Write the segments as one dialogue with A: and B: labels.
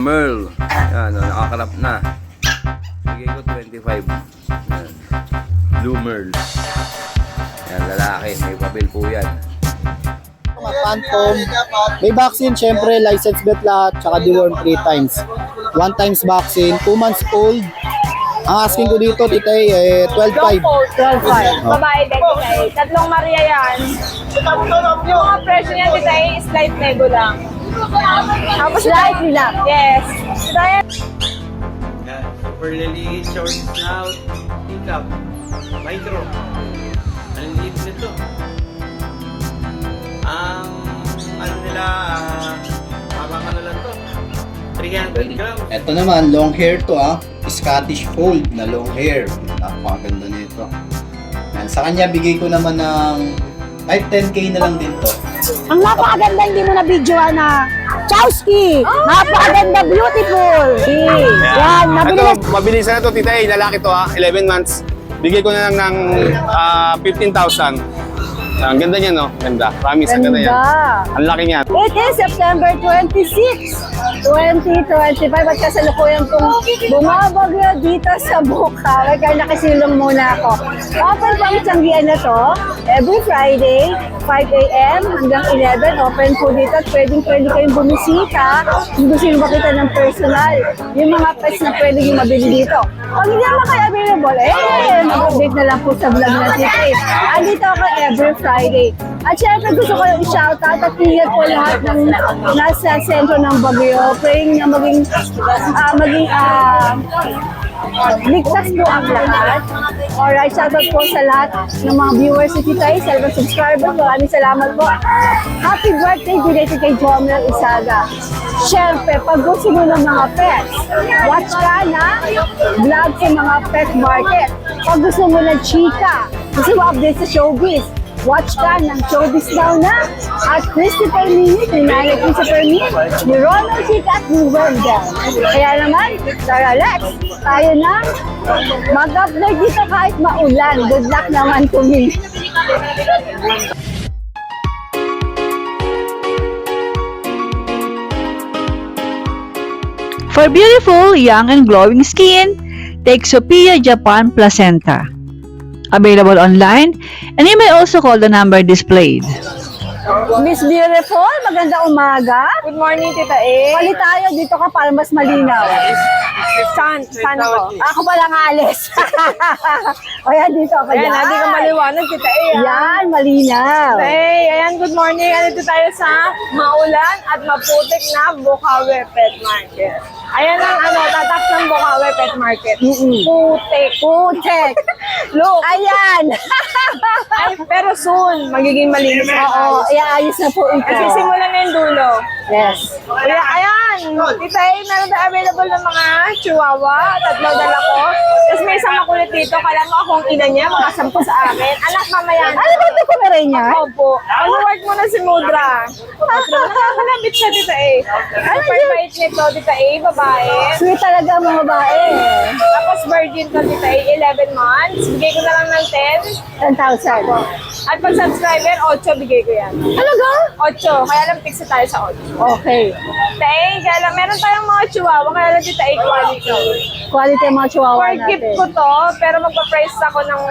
A: Merl. Yan, nakakarap na. Bigay ko 25. Yan. Blue Merl. Yan, lalaki. May papel po yan.
B: Mga Phantom, may vaccine, syempre, license bet lahat, tsaka deworm 3 times. 1 times vaccine, 2 months old. Ang asking ko dito, titay, 12.5.
C: 12.5. Babae din, titay. Tatlong Maria yan. Yung mga presyo niya, titay, slight nego lang. Tapos slightly lang. Yes. Titay.
D: Yan. Super lily, short snout, teacup, micro. Ang liit nito. Ang ano nila, parang ano lang to, 300 grams.
B: Ito naman, long hair to Scottish Fold na long hair. Napakaganda nito. Yan. Sa kanya, bigay ko naman ng kahit 10k na lang din to.
E: Ang napakaganda, hindi mo na videoan na Chowski! Napakaganda, beautiful! Yan, mabilis.
F: Ito, mabilis na ito, tita. Lalaki to 11 months. Bigay ko na lang ng 15,000. Ang ganda niya, no? Ganda. Promise, ang ganda yan. Ang laki niya.
E: It is September 26, 2025 at kasalukuyan pong bumabagyo dito sa Bukawi. Kaya nakasilong muna ako. Open po ang tiyanggian na to every Friday, 5 a.m. hanggang 11. Open po dito at pwede kayong bumisita kung gusto nyo makita ng personal. Yung mga pets na pwede nyo mabili dito. Pag hindi naman kayo available, mag-update na lang po sa vlog na Tita. Andito ako every Friday. At syempre gusto ko yung i-shoutout at ingat po lahat ng nasa sentro ng Baguio. Praying na maging ligtas po ang lahat. Alright, shoutout po sa lahat ng mga viewers ni Tita, sa mga subscribers. Maraming salamat po. Happy birthday belated kay Jomel Isaga. Syempre, pag gusto mo ng mga pets, watch ka na vlog sa mga pet market. Pag gusto mo ng chika, gusto mo update sa showbiz, watch ka ng Showbiz Now na at Christopher Minute, ni Nanay Christopher Minute, ni Ronald Chica at ni Wendell. Kaya naman, tara let's, tayo na mag-upload dito kahit maulan. Good luck naman to me.
G: For beautiful, young, and glowing skin, take Sophia Japan Placenta. Available online, and you may also call the number displayed.
E: Miss Beautiful, maganda umaga.
C: Good morning, Tita A.
E: Pali tayo, dito ka para mas malinaw.
C: Saan ako?
E: Ako pala nga alis. O yan, dito ako.
C: Ayan, hindi ka maliwanag, Tita A.
E: Yan, malinaw.
C: Hey, ayan, good morning. Andito tayo sa maulan at maputik na Bukawi Pet Market. Ayan ang tatak ng Bukawi Pet Market. Putik.
E: Putek.
C: Look.
E: Ayan.
C: Ay, pero soon, magiging malinis na.
E: Oo, iaayos na po ito.
C: Kasi simulan na yung dulo.
E: Yes.
C: Kaya, ayan. Tita A, meron na available ng mga chihuahua. Tatlo dala ko. Tapos may isang makulit dito. Kala mo akong ina niya, mga 10 sa akin. Anak, mamaya.
E: Ano ba ito kumiray niya?
C: Opo. Ano-work mo na si Mudra. Nakakalabit siya, Tita A. Super bait nito, Tita A, babae.
E: Sweet talaga ang mga babae.
C: Tapos virgin to, Tita A, 11 months. Bigay ko na lang ng 10.
E: 10,000.
C: At pag subscriber, 8 bigay ko yan.
E: Talaga?
C: 8. Kaya lang fix tayo sa 8.
E: Okay.
C: Tita A, kaya lang meron tayong mga chihuahua. Kaya lang, Tita A, quality.
E: Quality ang mga chihuahua
C: For gift
E: natin.
C: ko to, pero magpa-price ako ng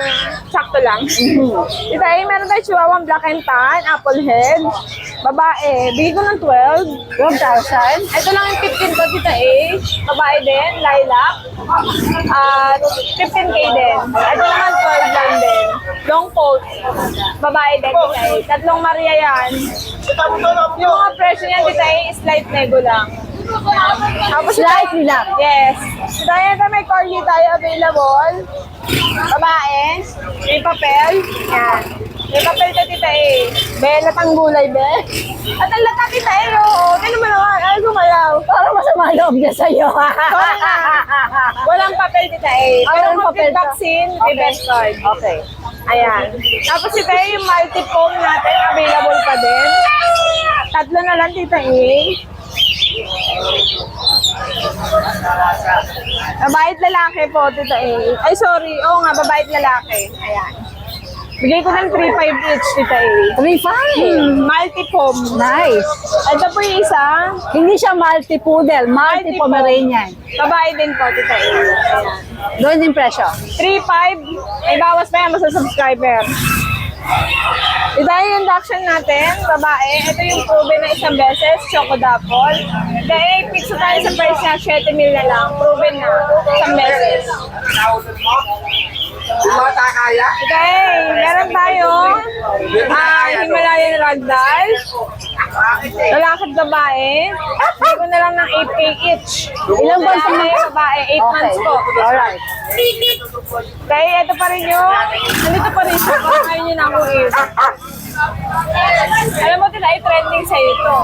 C: sakto lang. Tita A, meron tayong chihuahua black and tan, apple head. Babae, bigay ko ng 12,000. Ito lang yung 15 ko, Tita A. Babae din, lilac. At 15K din. Ito naman 12 lang din. Long coat. Babae din, Tita A. Tatlong Maria yan. Yung mga presyo niyan, Tita A, slight nego lang. Tapos
E: Slightly lang.
C: Yes. Dahil may corgi tayo available. Babae. May papel. Yan. May papel ka, Tita A. Belat ang gulay, be. At ang lata, Tita A, oo. Ano mo naman? Ay, gumalaw.
E: Parang masama loob niya sa'yo.
C: Sorry na. Walang papel, Tita A. Pero
E: Walang
C: kung
E: papel to.
C: vaccine, may
E: Okay.
C: best card.
E: Okay.
C: Ayan. Tapos, Tita A, yung multi-foam natin, available pa din. Tatlo na lang, Tita A. Babae at lalaki po, Tita A. Ay, sorry. Oo nga, babae at lalaki. Ayan. Bigay ko ng 3.5 each, Tita A.
E: 3.5.
C: Multi-pom.
E: Nice.
C: Ito po yung isa.
E: Hindi siya multi-poodle, multi-Pomeranian.
C: Babae din po, Tita A. Ayan.
E: Doon din presyo.
C: 3.5. May bawas pa yan, basta subscriber. Ito yung induction natin, babae. Ito yung proven na isang beses, Choco Dapple. Dahil fix na tayo sa price niya, 7 mil na lang. Proven na, isang beses. Okay, meron tayo Himalayan Ragdoll. Lalaki at babae. Bigay ko na lang ng 8K each.
E: Ilang buwan sa
C: Lalaki, babae, 8 months po.
E: Alright.
C: Kaya ito pa rin yung, nandito pa rin siya, kung ngayon yun ako Alam mo, Tita, ay trending sa'yo ito.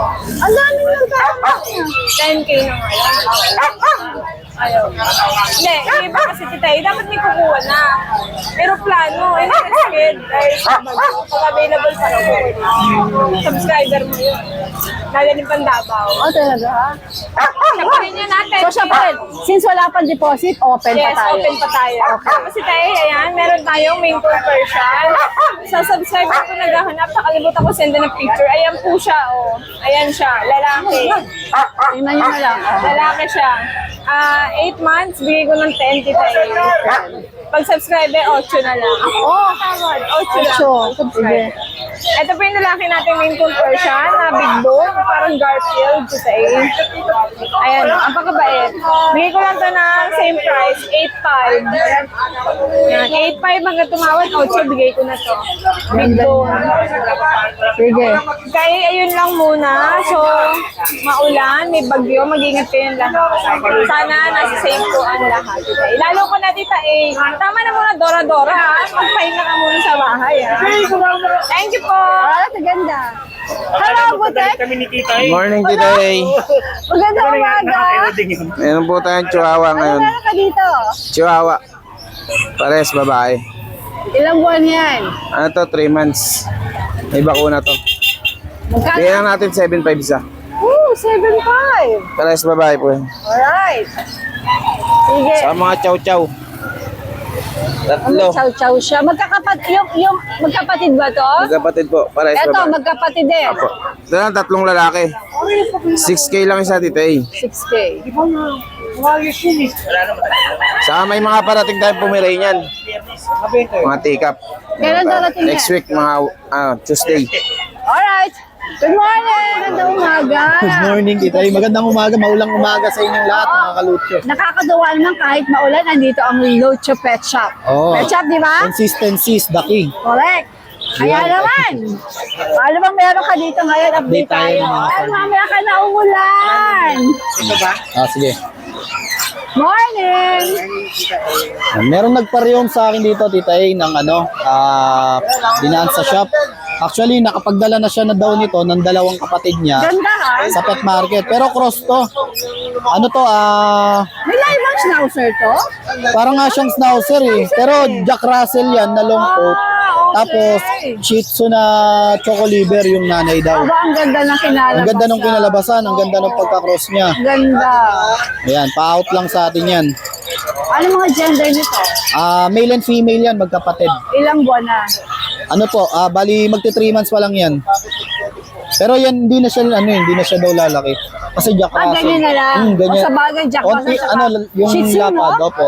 E: Ang dami ng kasama.
C: 10K na ngayon. Ayaw. Hindi, yung iba kasi Tita, dapat may kukuha na. Pero plano, interested, ay pag-available pa rin. Subscriber mo yun. Dadaling pang Davao.
E: Oh, talaga?
C: Siya pa rin yun natin.
E: So, siya pa rin. Since wala pang deposit, open pa
C: Yes,
E: tayo.
C: open pa tayo. Tapos si Tay, ayan, meron tayong main conversion. Sa subscriber ko naghahanap, nakalimutan ko send ng picture. Ayan po siya, oh. Ayan siya, lalaki.
E: Tingnan nyo na lang. Oh.
C: Lalaki siya. 8 months, bigay ko ng 10 Tay. Pag subscriber, 8 na lang. Oh, tama. 8 lang.
E: 8.
C: Subscriber. Ito po yung lalaki natin main conversion na big bone, parang Garfield, Tay. Ayan, ang pagkabait. Bigay ko lang to ng same price, 8.5. Yan, 8.5 hanggang tumawad, 8 bigay ko na to. Big bone.
E: Sige.
C: Kaya ayun lang muna. So, maulan, may bagyo, mag-ingat kayo lahat. Sana nasa safe po ang lahat. Lalo ko na Tita A. Tama na muna, Dora-Dora. Ha? Magpahinga ka muna sa bahay. Ha? Thank you po.
E: Ah, ganda. Hello, Butek.
A: Morning, Tita A.
E: Magandang umaga.
A: Meron po tayong chihuahua
E: Ano
A: ngayon.
E: meron ka dito?
A: Chihuahua. Pares, babae.
E: Ilang buwan yan?
A: Ano to, 3 months. May bakuna to.
E: Magkano?
A: Bigyan lang natin 7.5 isa.
E: Ooh, 7.5.
A: Pares, babae po.
E: Alright. Sige.
A: Sa mga chow-chow. Tatlo.
E: Chow-chow siya. Yung magkapatid ba to?
A: Magkapatid po. Pares,
E: Eto,
A: babae.
E: magkapatid din.
A: Apo. Ito lang, 3 lalaki. 6K lang isa, Tita A.
E: 6K.
A: Saka may mga parating tayong Pomeranian. Mga take-up.
E: Kailan darating yan?
A: Next week, mga Tuesday.
E: Alright. Good morning. Magandang umaga.
B: Good morning, Tita A. Magandang umaga, maulang umaga sa inyong lahat, mga kalutyo.
E: Nakakatuwa naman kahit maulan, nandito ang Locho Pet Shop.
B: Oh.
E: Pet Shop, di ba?
B: Consistency is the key.
E: Correct. Kaya naman. Ano bang meron ka dito ngayon? Update
B: Update tayo
E: tayo.
B: ng mga
E: Ay, mamaya ka na umulan.
B: Sige.
E: Morning.
B: Merong nagpa-reom sa akin dito, Tita A, ng dinaan sa shop. Actually, nakapagdala na siya na daw nito ng 2 kapatid niya
E: Ganda ha?
B: sa pet market. Pero cross to. Ano to,
E: May live ang schnauzer to?
B: parang nga siyang schnauzer eh. Pero Jack Russell yan na long coat. Tapos, Shih Tzu na choco liver yung nanay daw.
E: Aba, ang ganda ng kinalabasan.
B: Ang ganda ng kinalabasan, ang ganda ng pagka-cross niya.
E: Ganda.
B: Ayan, pa-out lang sa atin yan.
E: Ano mga gender nito?
B: Male and female yan, magkapatid.
E: Ilang buwan na?
B: Ano po, bali magti 3 months pa lang yan. Pero yan, hindi na siya daw lalaki. Kasi Jack Russell.
E: Ganyan na lang.
B: Ganyan.
E: O sa bagay, Jack
B: Konti,
E: Russell.
B: yung
E: Shih Tzu,
B: lapad,
E: no?
B: opo.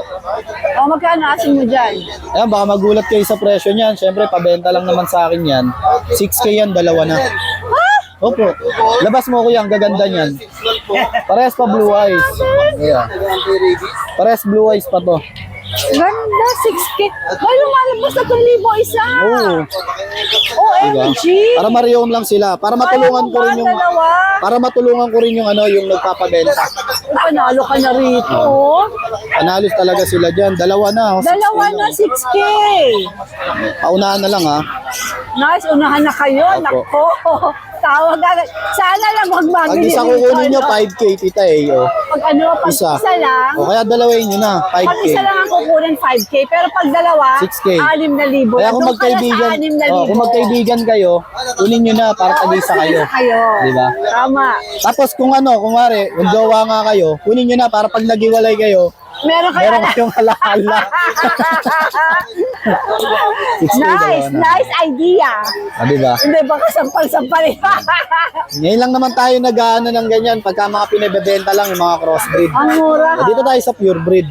E: O magkano asin mo dyan?
B: Ayan, baka magulat kayo sa presyo niyan. Siyempre, pabenta lang naman sa akin yan. 6K yan, 2 na. Opo. Labas mo ko yan, gaganda niyan. Parehas pa blue eyes. Ayan. Parehas blue eyes pa to.
E: Ganda, 6K. May lumalabas na 2,000 isa.
B: Oo.
E: OMG.
B: Para mariom lang sila. Para matulungan ko rin yung
E: dalawa.
B: yung nagpapabenta.
E: Panalo ka na rito. Oh.
B: Analyst talaga sila diyan. 2 na. 6K
E: Dalawa na 6K.
B: Paunahan na lang ha.
E: Nice, unahan na kayo.
B: Opo.
E: Nako. Tawag agad. Sana lang
B: Pag
E: magbagay
B: isa kukunin nyo, 5K, Tita A. Oh.
E: Pag pag isa lang.
B: O kaya dalawain nyo na, 5K.
E: Pag isa lang ang kukunin 5K, pero pag dalawa,
B: 6K.
E: 6,000.
B: Kaya kung
E: Doon pala
B: magkaibigan,
E: sa 6,000.
B: kung magkaibigan kayo, kunin nyo na para tag-isa kayo.
E: kayo.
B: Diba?
E: Tama.
B: Tapos kung kung jowa nga kayo, kunin nyo na para pag nag-iwalay kayo,
E: Meron kayo
B: Meron kayong alaala. 6K
E: Nice,
B: dalawa na.
E: nice idea.
B: Diba?
E: Hindi ba kasampal-sampal?
B: Ngayon lang naman tayo nag-ano ng ganyan pagka mga pinabebenta lang yung mga crossbreed.
E: Ang mura.
B: Dito tayo sa pure breed.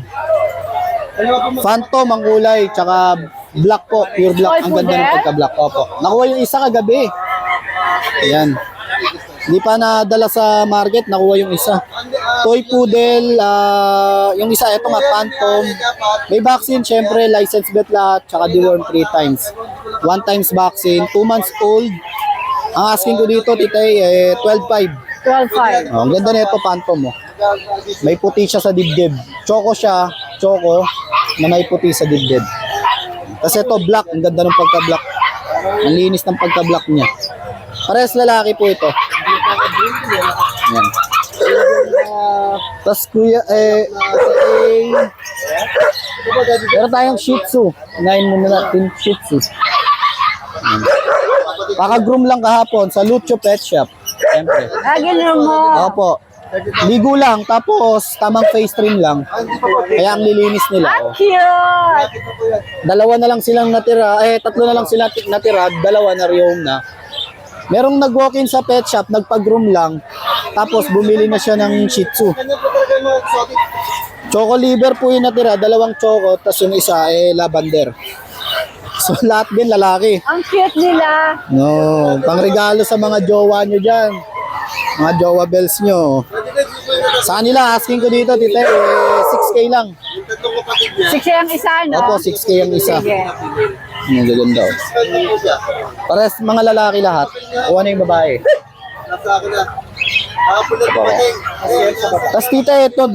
B: Phantom ang kulay, tsaka black po, pure black. Ang ganda ng pagka-black. Opo. Nakuha yung isa kagabi. Ayan. Hindi pa nadala sa market, nakuha yung isa. Toy poodle, yung isa, ito nga, Phantom. May vaccine, syempre, license vet lahat, tsaka deworm 3 times. 1 times vaccine, 2 months old. Ang asking ko dito, titay, 12.5.
E: 12.5.
B: Oh, ang ganda nito Phantom, oh. May puti siya sa dibdib. Choco siya, choco, na may puti sa dibdib. Kasi ito black, ang ganda ng pagka-black. Ang linis ng pagka-black niya. Parehas lalaki po ito. Yan. Tapos kuya, meron tayong Shih Tzu. Unahin muna natin Shih Tzu. Yan. Kaka-groom lang kahapon sa Lucho Pet Shop. Siyempre.
E: Ganun mo.
B: Opo. Ligo lang, tapos tamang face trim lang. Kaya ang lilinis nila. Oh.
E: Cute.
B: Dalawa na lang silang natira, tatlo na lang sila natira, dalawa na rehome na. Merong nag-walk-in sa pet shop, nagpag-groom lang, tapos bumili na siya ng Shih Tzu. Choco liver po yung natira, dalawang choco, tapos yung isa lavender. So lahat din lalaki.
E: Ang cute nila.
B: No, pangregalo sa mga jowa nyo dyan. Mga jowa bells nyo. Sa kanila, asking ko dito, tita, 6K lang.
E: 6 ang isa, no?
B: Opo, 6K ang isa.
E: Sige.
B: Ang gaganda. Oh. Pares mga lalaki lahat. O ano yung babae? Tapos tita, etong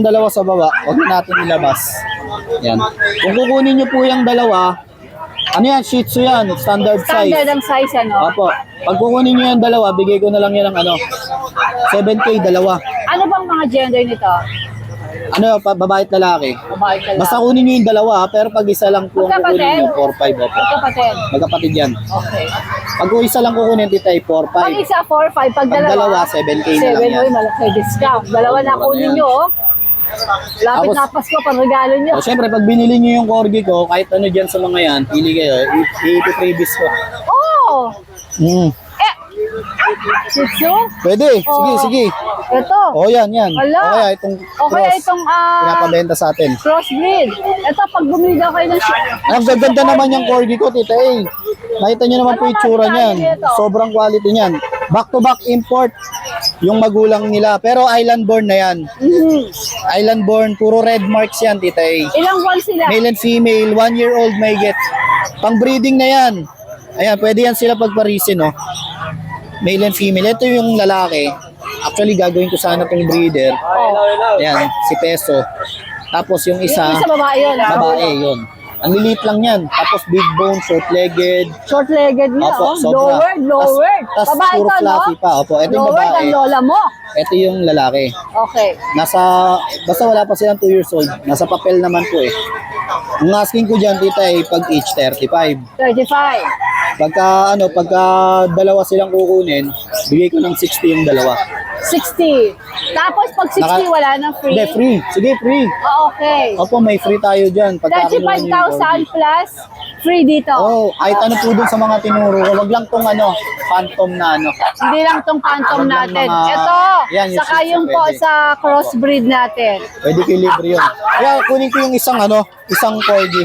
B: dalawa sa baba, huwag na natin ilabas. Yan. Kung kukunin nyo po yung dalawa, ano yan, Shih Tzu yan, standard size.
E: Standard ang size, ano?
B: Opo. Pag kukunin nyo yung dalawa, bigay ko na lang yan ng 7K dalawa.
E: Ano bang mga gender nito?
B: Babae at lalaki.
E: Babae ka lang.
B: Basta kunin nyo yung dalawa, pero pag isa lang po ang kukunin nyo, 4-5 opo.
E: Kapatid.
B: Magkapatid yan.
E: Okay.
B: Pag isa lang kukunin, titay, 4-5.
E: Pag isa, 4-5. Pag
B: Pag dalawa, 7K na lang
E: 7,
B: yan.
E: malaki discount. Dalawa na kunin nyo, oh. Lapit na Pasko, pang regalo nyo.
B: O syempre, pag binili nyo yung corgi ko, kahit ano dyan sa mga yan, pili kayo, i-freebies ko.
E: Oh! Shih Tzu?
B: Pwede, sige, sige.
E: Ito.
B: O yan.
E: Wala.
B: O kaya itong
E: O kaya
B: cross,
E: itong
B: pinapabenta sa atin.
E: crossbreed. Ito, pag bumili daw kayo ng
B: Ang gaganda naman yung corgi ko, tita eh. Nakita nyo naman po yung itsura niyan. Sobrang quality niyan. Back to back import yung magulang nila. Pero island born na yan. Island born, puro red marks yan, tita eh.
E: Ilang buwan sila?
B: Male and female, 1 year old may get. Pang breeding na yan. Ayan, pwede yan sila pagparisin, no? Male and female. Ito yung lalaki. Actually, gagawin ko sana itong breeder. Ayan, si Peso. Tapos yung isa,
E: Yung isa babae yun.
B: babae yun. Ang lilit lang yan. Tapos big bone, short-legged.
E: Short-legged niya,
B: Opo,
E: oh.
B: sobra.
E: Lowered.
B: Tas
E: Babae
B: puro
E: to, no?
B: fluffy pa. Opo, ito yung
E: Lowered
B: babae.
E: ang lola mo.
B: Ito yung lalaki.
E: Okay.
B: Basta wala pa silang 2 years old. Nasa papel naman po eh. Ang asking ko dyan, tita, ay pag age 35.
E: 35.
B: Pagka dalawa silang kukunin, bigay ko ng 60 yung dalawa.
E: 60. Tapos pag 60, wala nang free?
B: Hindi, free. Sige, free.
E: Oh, okay.
B: Opo, may free tayo dyan. Pagka kinuha niyo yung
E: 35,000 plus free dito.
B: Oh, kahit ano po dun sa mga tinuro ko. Wag lang tong phantom na
E: Hindi lang tong phantom
B: Wag lang
E: natin.
B: mga-
E: Ito,
B: Yan, yung
E: saka
B: shih tzu,
E: yung po
B: pwede.
E: sa crossbreed natin.
B: Pwede ko libre yun. Kaya kunin ko yung isang corgi.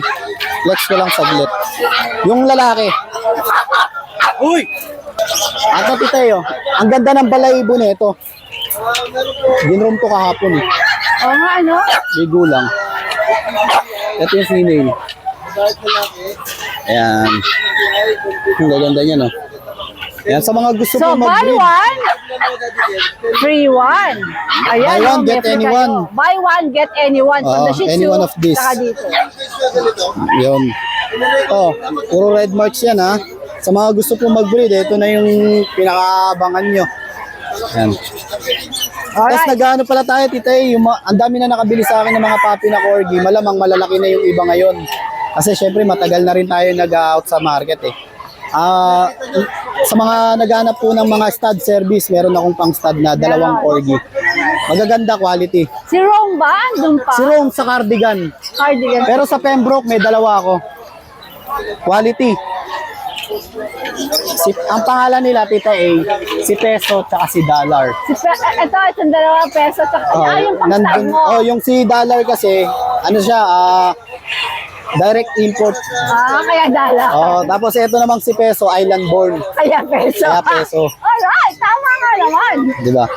B: Flex ko lang saglit. Yung lalaki. Uy! Ato titayo. Ang ganda ng balahibo nito. Ginroom to kahapon eh.
E: Oo nga, ano?
B: Ligo lang. Ito yung female. Ayan. Ang gaganda niya, no? Ayan, sa mga gusto
E: So,
B: po
E: buy
B: mag-breed.
E: one, free one. Ayan,
B: Buy one,
E: may
B: get
E: free
B: anyone.
E: kayo. Buy one, get anyone. From
B: Oo,
E: the Shih Tzu,
B: any one of these.
E: saka dito.
B: Yun. Oh, puro red marks yan, ha? Sa mga gusto po mag-breed, ito na yung pinakaabangan nyo. Yan. Tapos nag-ano pala tayo, tita, ang dami na nakabili sa akin ng mga papi na corgi. Malamang malalaki na yung iba ngayon. Kasi syempre matagal na rin tayo nag-out sa market eh. Sa mga naghanap po ng mga stud service, meron akong pang stud na dalawang corgi. Magaganda quality.
E: Si Rome ba? Doon pa?
B: Si Rome sa cardigan.
E: Cardigan.
B: Pero sa Pembroke, may dalawa ako. Quality. Ang pangalan nila, Tita A, si Peso tsaka si Dollar.
E: Ito, itong 2 peso. Yung pang stud mo.
B: Yung si Dollar kasi, ano siya, direct import.
E: Kaya dala.
B: Tapos ito namang si Peso, island born.
E: Kaya peso.
B: Kaya peso.
E: Alright, tama nga naman.
B: Di ba?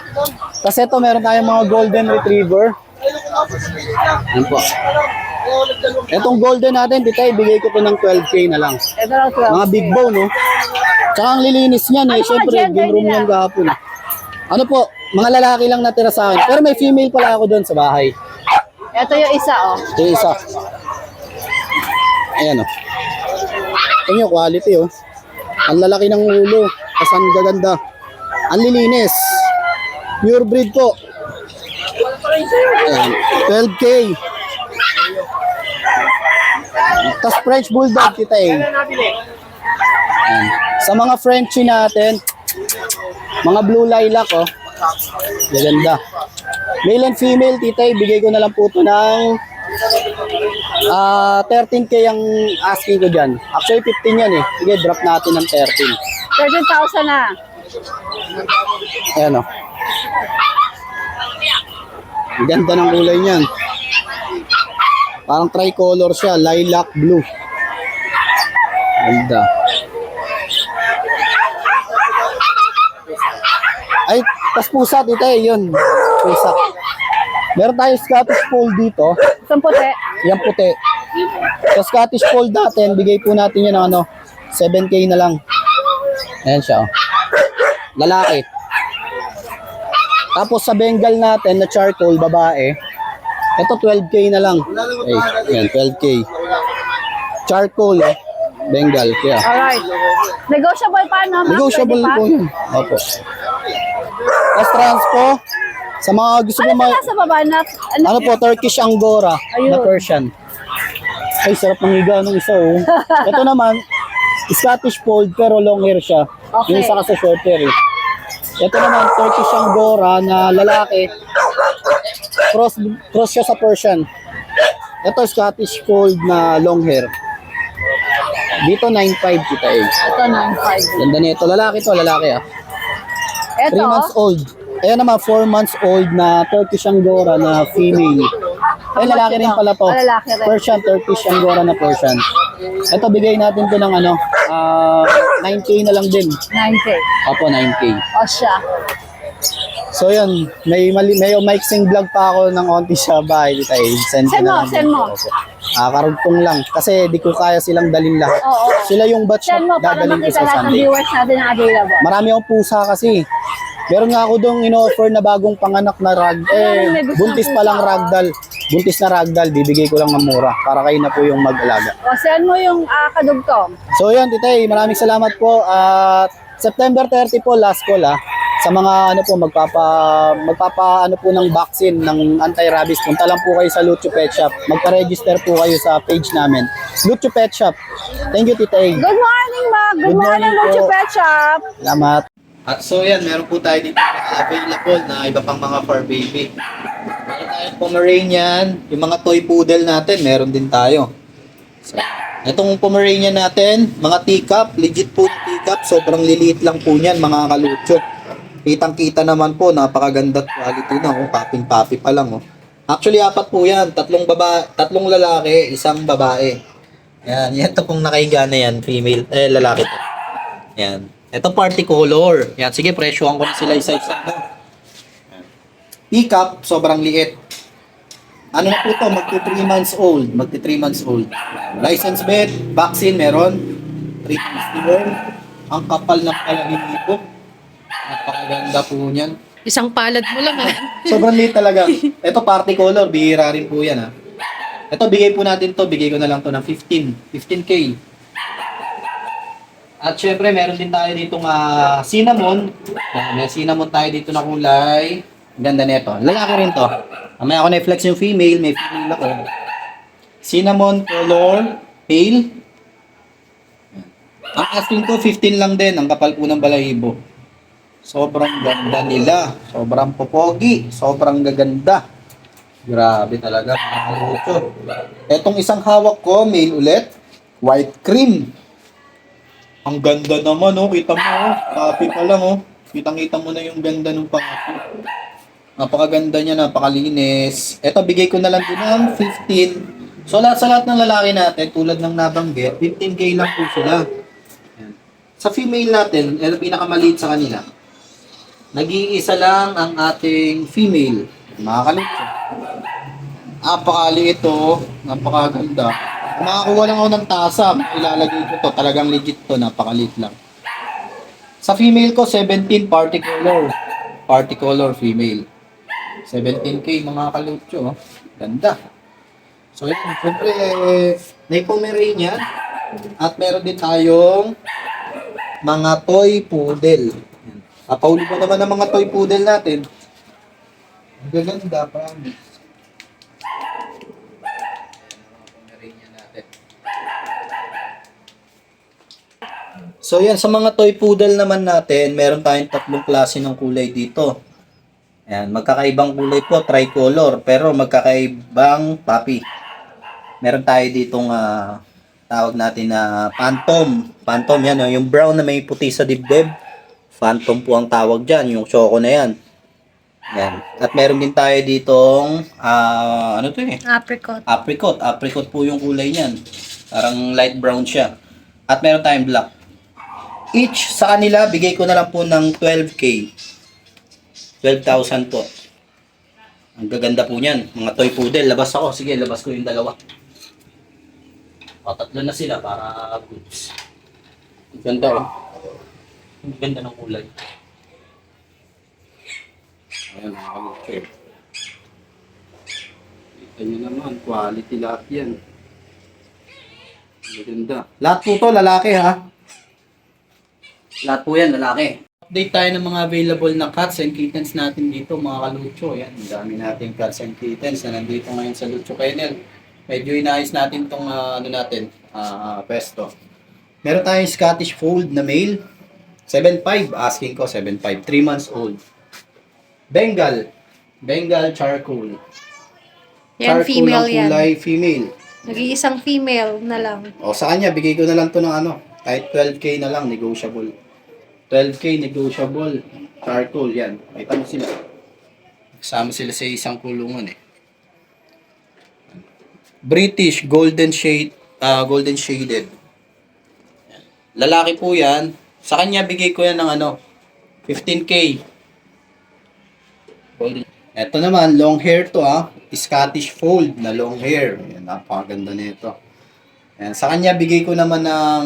B: Kasi ito, meron tayong mga golden retriever. Yan po. Itong golden natin, Tita, ibigay ko to ng 12K na lang.
E: Ito lang 12.
B: Mga big bone, no? Tsaka ang lilinis niyan,
E: Ano mga
B: Siyempre,
E: gender
B: game room
E: nila?
B: yan kahapon. Ano po, mga lalaki lang natira sa akin. Pero may female pala ako doon sa bahay.
E: Ito yung isa, oh.
B: Ito yung isa. Ayan, oh. Ito yung quality, oh. Ang lalaki ng ulo. Tapos ang gaganda. Ang lilinis. Pure breed po. Ayan. 12K. Tapos French Bulldog, Tita A. Ayan. Sa mga Frenchie natin, mga blue lilac, oh. Gaganda. Male and female, Tita A, bigay ko na lang po ito ng 13K ang asking ko dyan. Actually, 15 yan eh. Sige, drop natin ng 13.
E: 13,000 na.
B: Ayan, oh. Ang ganda ng kulay niyan. Parang tricolor siya, lilac blue. Ganda. Ay, tas pusa, Tita, yun. Pusa. Meron tayong Scottish Fold dito.
E: Itong puti.
B: Yan puti. Sa Scottish Fold natin, bigay po natin yun ng 7K na lang. Ayan siya, oh. Lalaki. Tapos sa Bengal natin na charcoal, babae. Ito 12K na lang. Ayan, 12K. Charcoal, oh. Bengal, kaya.
E: Alright. Negotiable pa, no? ma'am?
B: Negotiable
E: Pwede pa?
B: po yun. Opo. Tapos transpo, sa mga gusto
E: Ano
B: mo
E: pala sa baba na?
B: ano po, Turkish Angora na
E: Ayun.
B: Persian. Ay, sarap ng higa nung isa, oh. Ito naman, Scottish Fold pero long hair siya.
E: Okay.
B: Yung isa kasi short hair, eh. Ito naman, Turkish Angora na lalaki. Cross siya sa Persian. Ito, Scottish Fold na long hair. Dito, 9.5 kita eh.
E: Ito, 9.5.
B: Ganda nito. Lalaki to, lalaki ah. 3
E: Ito,
B: months old. Ayan naman, 4 months old na Turkish Angora na female. Ay, lalaki rin pala to.
E: Lalaki rin.
B: Persian, Turkish Angora na Persian. Ito, bigay natin to ng 9K na lang din.
E: 9K.
B: Opo, 9K.
E: O siya.
B: So yun, may mixing vlog pa ako ng onti sa bahay. Dito, send ko
E: Send
B: na
E: mo,
B: lang
E: send
B: din.
E: mo.
B: Opo. Karugtong lang. Kasi di ko kaya silang dalhin lahat.
E: Oo.
B: Sila yung batch
E: Send mo
B: na
E: para
B: dadalhin ko
E: makita
B: sa
E: lahat ng
B: Sunday.
E: viewers natin na available.
B: Marami akong pusa kasi. Meron nga ako dong in-offer na bagong panganak na
E: may gusto
B: buntis
E: ng
B: pa lang
E: pusa.
B: ragdoll. Buntis na ragdoll, bibigay ko lang ng mura para kayo na po yung mag-alaga.
E: O, send mo yung kadugtong.
B: So yun, Titay, maraming salamat po. At September 30 po, last call sa mga magpapa ng vaccine ng anti-rabies. Punta lang po kayo sa Lucho Pet Shop. Magpa-register po kayo sa page namin. Lucho Pet Shop. Thank you, Titay.
E: Good morning, Ma. Good
B: Good
E: morning,
B: morning
E: Lucho
B: po.
E: Pet Shop.
B: Salamat. At so yan, meron po tayo dito available na iba pang mga fur baby. Meron tayong Pomeranian, yung mga toy poodle natin, meron din tayo. So, itong Pomeranian natin, mga teacup, legit po yung teacup, sobrang liliit lang po niyan, mga kalucho. Kitang-kita naman po, napakaganda quality na, paping-papi pa lang. Actually, 4 po yan, 3 lalaki, 1 babae. Yan to pong nakahiga na yan, female, lalaki to. Yan. Ito party color. Yan, sige, presyohan ko na sila isa-isa. Teacup, sobrang liit. Ano na po to? Magti 3 months old. License vet, vaccine meron. 3 months old. Ang kapal ng palaging napakaganda po niyan.
H: Isang palad mo lang
B: Sobrang liit talaga. Ito party color, bihira rin po yan Ito, bigay po natin to. Bigay ko na lang to ng 15K. At syempre, meron din tayo ditong cinnamon. May cinnamon tayo dito na kulay. Ang ganda nito. Lalaki rin to. Mamaya ako na-flex yung female. May female ako. Cinnamon color pale. Ang asking ko 15 lang din, ang kapal po ng balahibo. Sobrang ganda nila. Sobrang popogi. Sobrang gaganda. Grabe talaga. Mga lucho. Etong isang hawak ko, male ulit. White cream. Ang ganda naman, oh. Kita mo, oh. Papi pa lang, oh. Kitang-kita mo na yung ganda ng papi. Napakaganda niya, napakalinis. Eto, bigay ko na lang din ng 15. So, sa lahat ng lalaki natin, tulad ng nabanggit, 15K lang po sila. Yan. Sa female natin, ito pinakamaliit sa kanila. Nag-iisa lang ang ating female. Mga kalutso. Napakaliit ito. Napakaganda. Kung makakuha lang ako ng tasa, ilalagay ko to. Talagang legit to. Napakaliit lang. Sa female ko, 17 party color. Party color female. 17K mga kalutso. Ganda. So yun, siyempre, may Pomeranian. At meron din tayong mga toy poodle. Papauli ko naman ang mga toy poodle natin. Ang gaganda, promise. Pomeranian natin. So yan, sa mga toy poodle naman natin, meron tayong tatlong klase ng kulay dito. Ayan, magkakaibang kulay po, tricolor, pero magkakaibang puppy. Meron tayo ditong tawag natin na phantom. Phantom yan, yung brown na may puti sa dibdib. Phantom po ang tawag dyan, yung choco na yan. Yan. At meron din tayo ditong, ano to eh?
C: Apricot.
B: Apricot. Apricot po yung kulay niyan. Parang light brown siya. At meron tayong black. Each sa kanila, bigay ko na lang po ng 12K. 12,000 po. Ang gaganda po niyan. Mga toy poodle. Labas ako. Sige, labas ko yung dalawa. O, tatlo na sila para goods. Ang ganda oh. Ang ganda ng kulay. Ayan, mga kalutso. Kita nyo naman, quality lahat yan. Maganda. Lahat po to, lalaki ha. Lahat po yan, lalaki. Update tayo ng mga available na cats and kittens natin dito, mga kalutso. Yan, ang dami nating cats and kittens na nandito ngayon sa Lucho Kennel. Medyo inayos natin tong pesto. Meron tayong Scottish Fold na male. 7'5", asking ko 7'5", 3 months old. Bengal charcoal.
H: Yan,
B: Charcoal
H: female
B: ang
H: yan.
B: kulay, female.
H: Nag-iisang female na lang.
B: O sa kanya, bigay ko na lang to ng kahit 12K na lang, negotiable. 12K negotiable. Charcoal, yan. Kita mo sila. Kasama sila sa isang kulungan eh. British golden shaded. Lalaki po yan. Sa kanya, bigay ko yan ng 15K. Golden. Ito naman, long hair to Scottish fold na long hair. Ayan, napakaganda nito. Ayan, sa kanya, bigay ko naman ng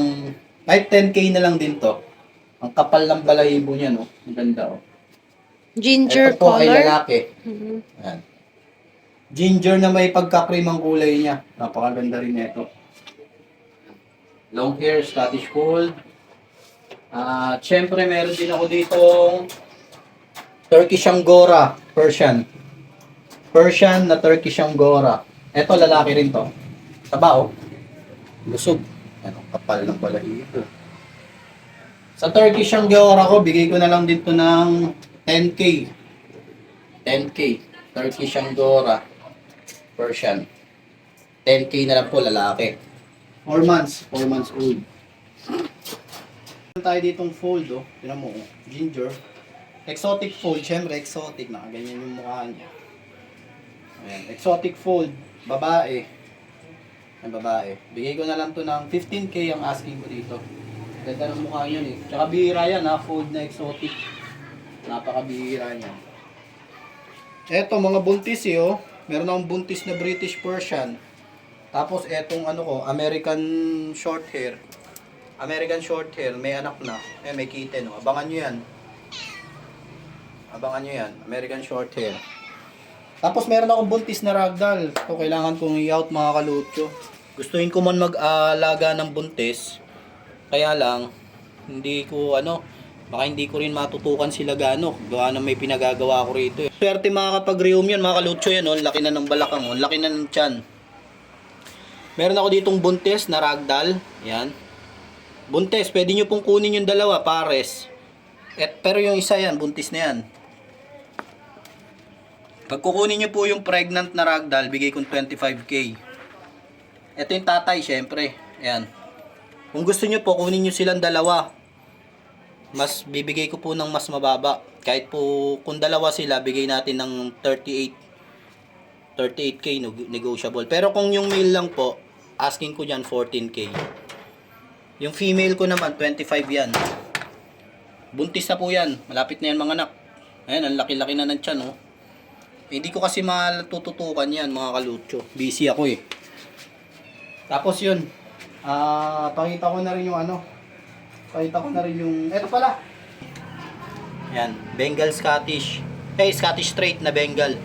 B: kahit 10K na lang din to. Ang kapal ng balahibo niya, no? Ang ganda, oh.
H: Ginger
B: Ito po ay
H: color.
B: lalaki.
H: Mhm.
B: Ayan. Ginger na may pagka-cream ang kulay niya. Napakaganda rin nito. Long hair, Scottish fold. Siyempre, meron din ako ditong Turkish Angora, Persian. Persian na Turkish Angora. Ito, lalaki rin to. Taba, oh. Lusog. Ano, kapal ng balahibo. Sa Turkish Angora ko, bigay ko na lang dito ng 10K. 10K. Turkish Angora. Persian. 10K na lang po, lalaki. 4 months. 4 months old. Meron tayo ditong fold, oh. Tinan mo, oh. Ginger. Exotic fold. Siyempre, exotic. Nakaganyan yung mukha niya. Ayan. Exotic fold. Babae. Ang babae. Bigay ko na lang to ng 15K ang asking ko dito. Ganda ng mukha yun eh. Tsaka bihira yan ha. Fold na exotic. Napakabihira niya. Eto, mga buntis eh, oh. Meron akong buntis na British Persian. Tapos etong American short hair. American short hair, may anak na. May kitten, oh. Abangan nyo yan. Abangan nyo yan. American short hair. Tapos meron akong buntis na ragdoll. So, kailangan kong i-out mga kalutso. Gustuin ko man mag-alaga ng buntis. Kaya lang, hindi ko baka hindi ko rin matutukan sila gaano. Gawa na may pinagagawa ko rito. Swerte makakapag-reum yan mga kalutso yan. Oh. Laki na ng balakang. Oh. Laki na ng tiyan. Meron ako ditong buntis na ragdoll. Yan. Buntis, pwede nyo pong kunin yung dalawa, pares. Pero yung isa yan, buntis na yan. Pag kukunin nyo po yung pregnant na ragdoll, bigay kong 25k. Ito yung tatay, syempre. Ayan. Kung gusto nyo po, kunin nyo silang dalawa. Mas bibigay ko po ng mas mababa. Kahit po kung dalawa sila, bigay natin ng 38k negotiable. Pero kung yung male lang po, asking ko dyan 14k. Yung female ko naman, 25 yan. Buntis na po yan. Malapit na yan mga anak. Ayan, ang laki-laki na ng tiyan, oh. Hindi ko kasi matututukan yan, mga kalutso. Busy ako eh. Tapos yun. Pakita ko na rin yung ano. Pakita ko na rin yung... Eto pala. Ayan, Bengal Scottish. Scottish Straight na Bengal.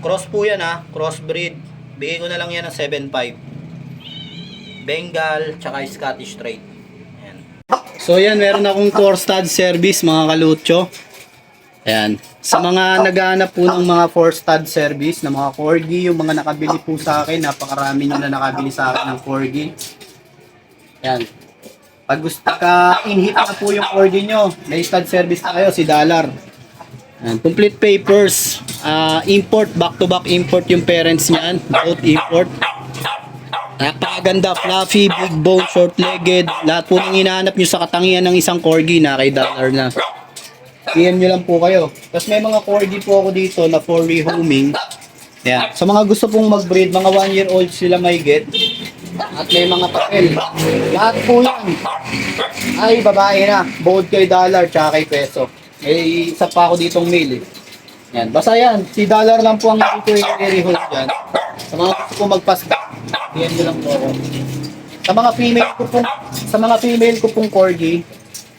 B: Cross po yan ha. Crossbreed. Bigay ko na lang yan ng 7.5. Bengal, tsaka Scottish Straight. Ayan. So yan, meron akong 4-stud service mga kalutso. Ayan. Sa mga naghahanap po ng mga 4-stud service na mga corgi, yung mga nakabili po sa akin, napakarami nyo na nakabili sa akin ng corgi. Ayan. Pag gusto ka, in-hit na po yung corgi nyo, may stud service na kayo, si Dollar. Ayan. Complete papers, import, back-to-back import yung parents niyan, both import. Napakaganda, fluffy, big bone, short-legged. Lahat po ng hinahanap nyo sa katangian ng isang corgi na kay Dollar na. PM nyo lang po kayo. Tapos may mga corgi po ako dito na for rehoming. Yan. Sa mga gusto pong mag-breed, mga 1-year-old sila may get. At may mga papel. Lahat po yan ay babae na. Bold kay Dollar tsaka kay Peso. May isa pa ako ditong male eh. Yan. Basta yan. Si Dollar lang po ang dito yung i-rehold dyan. Sa mga gusto po magpasta, PM nyo lang po ako. Sa mga female ko pong corgi,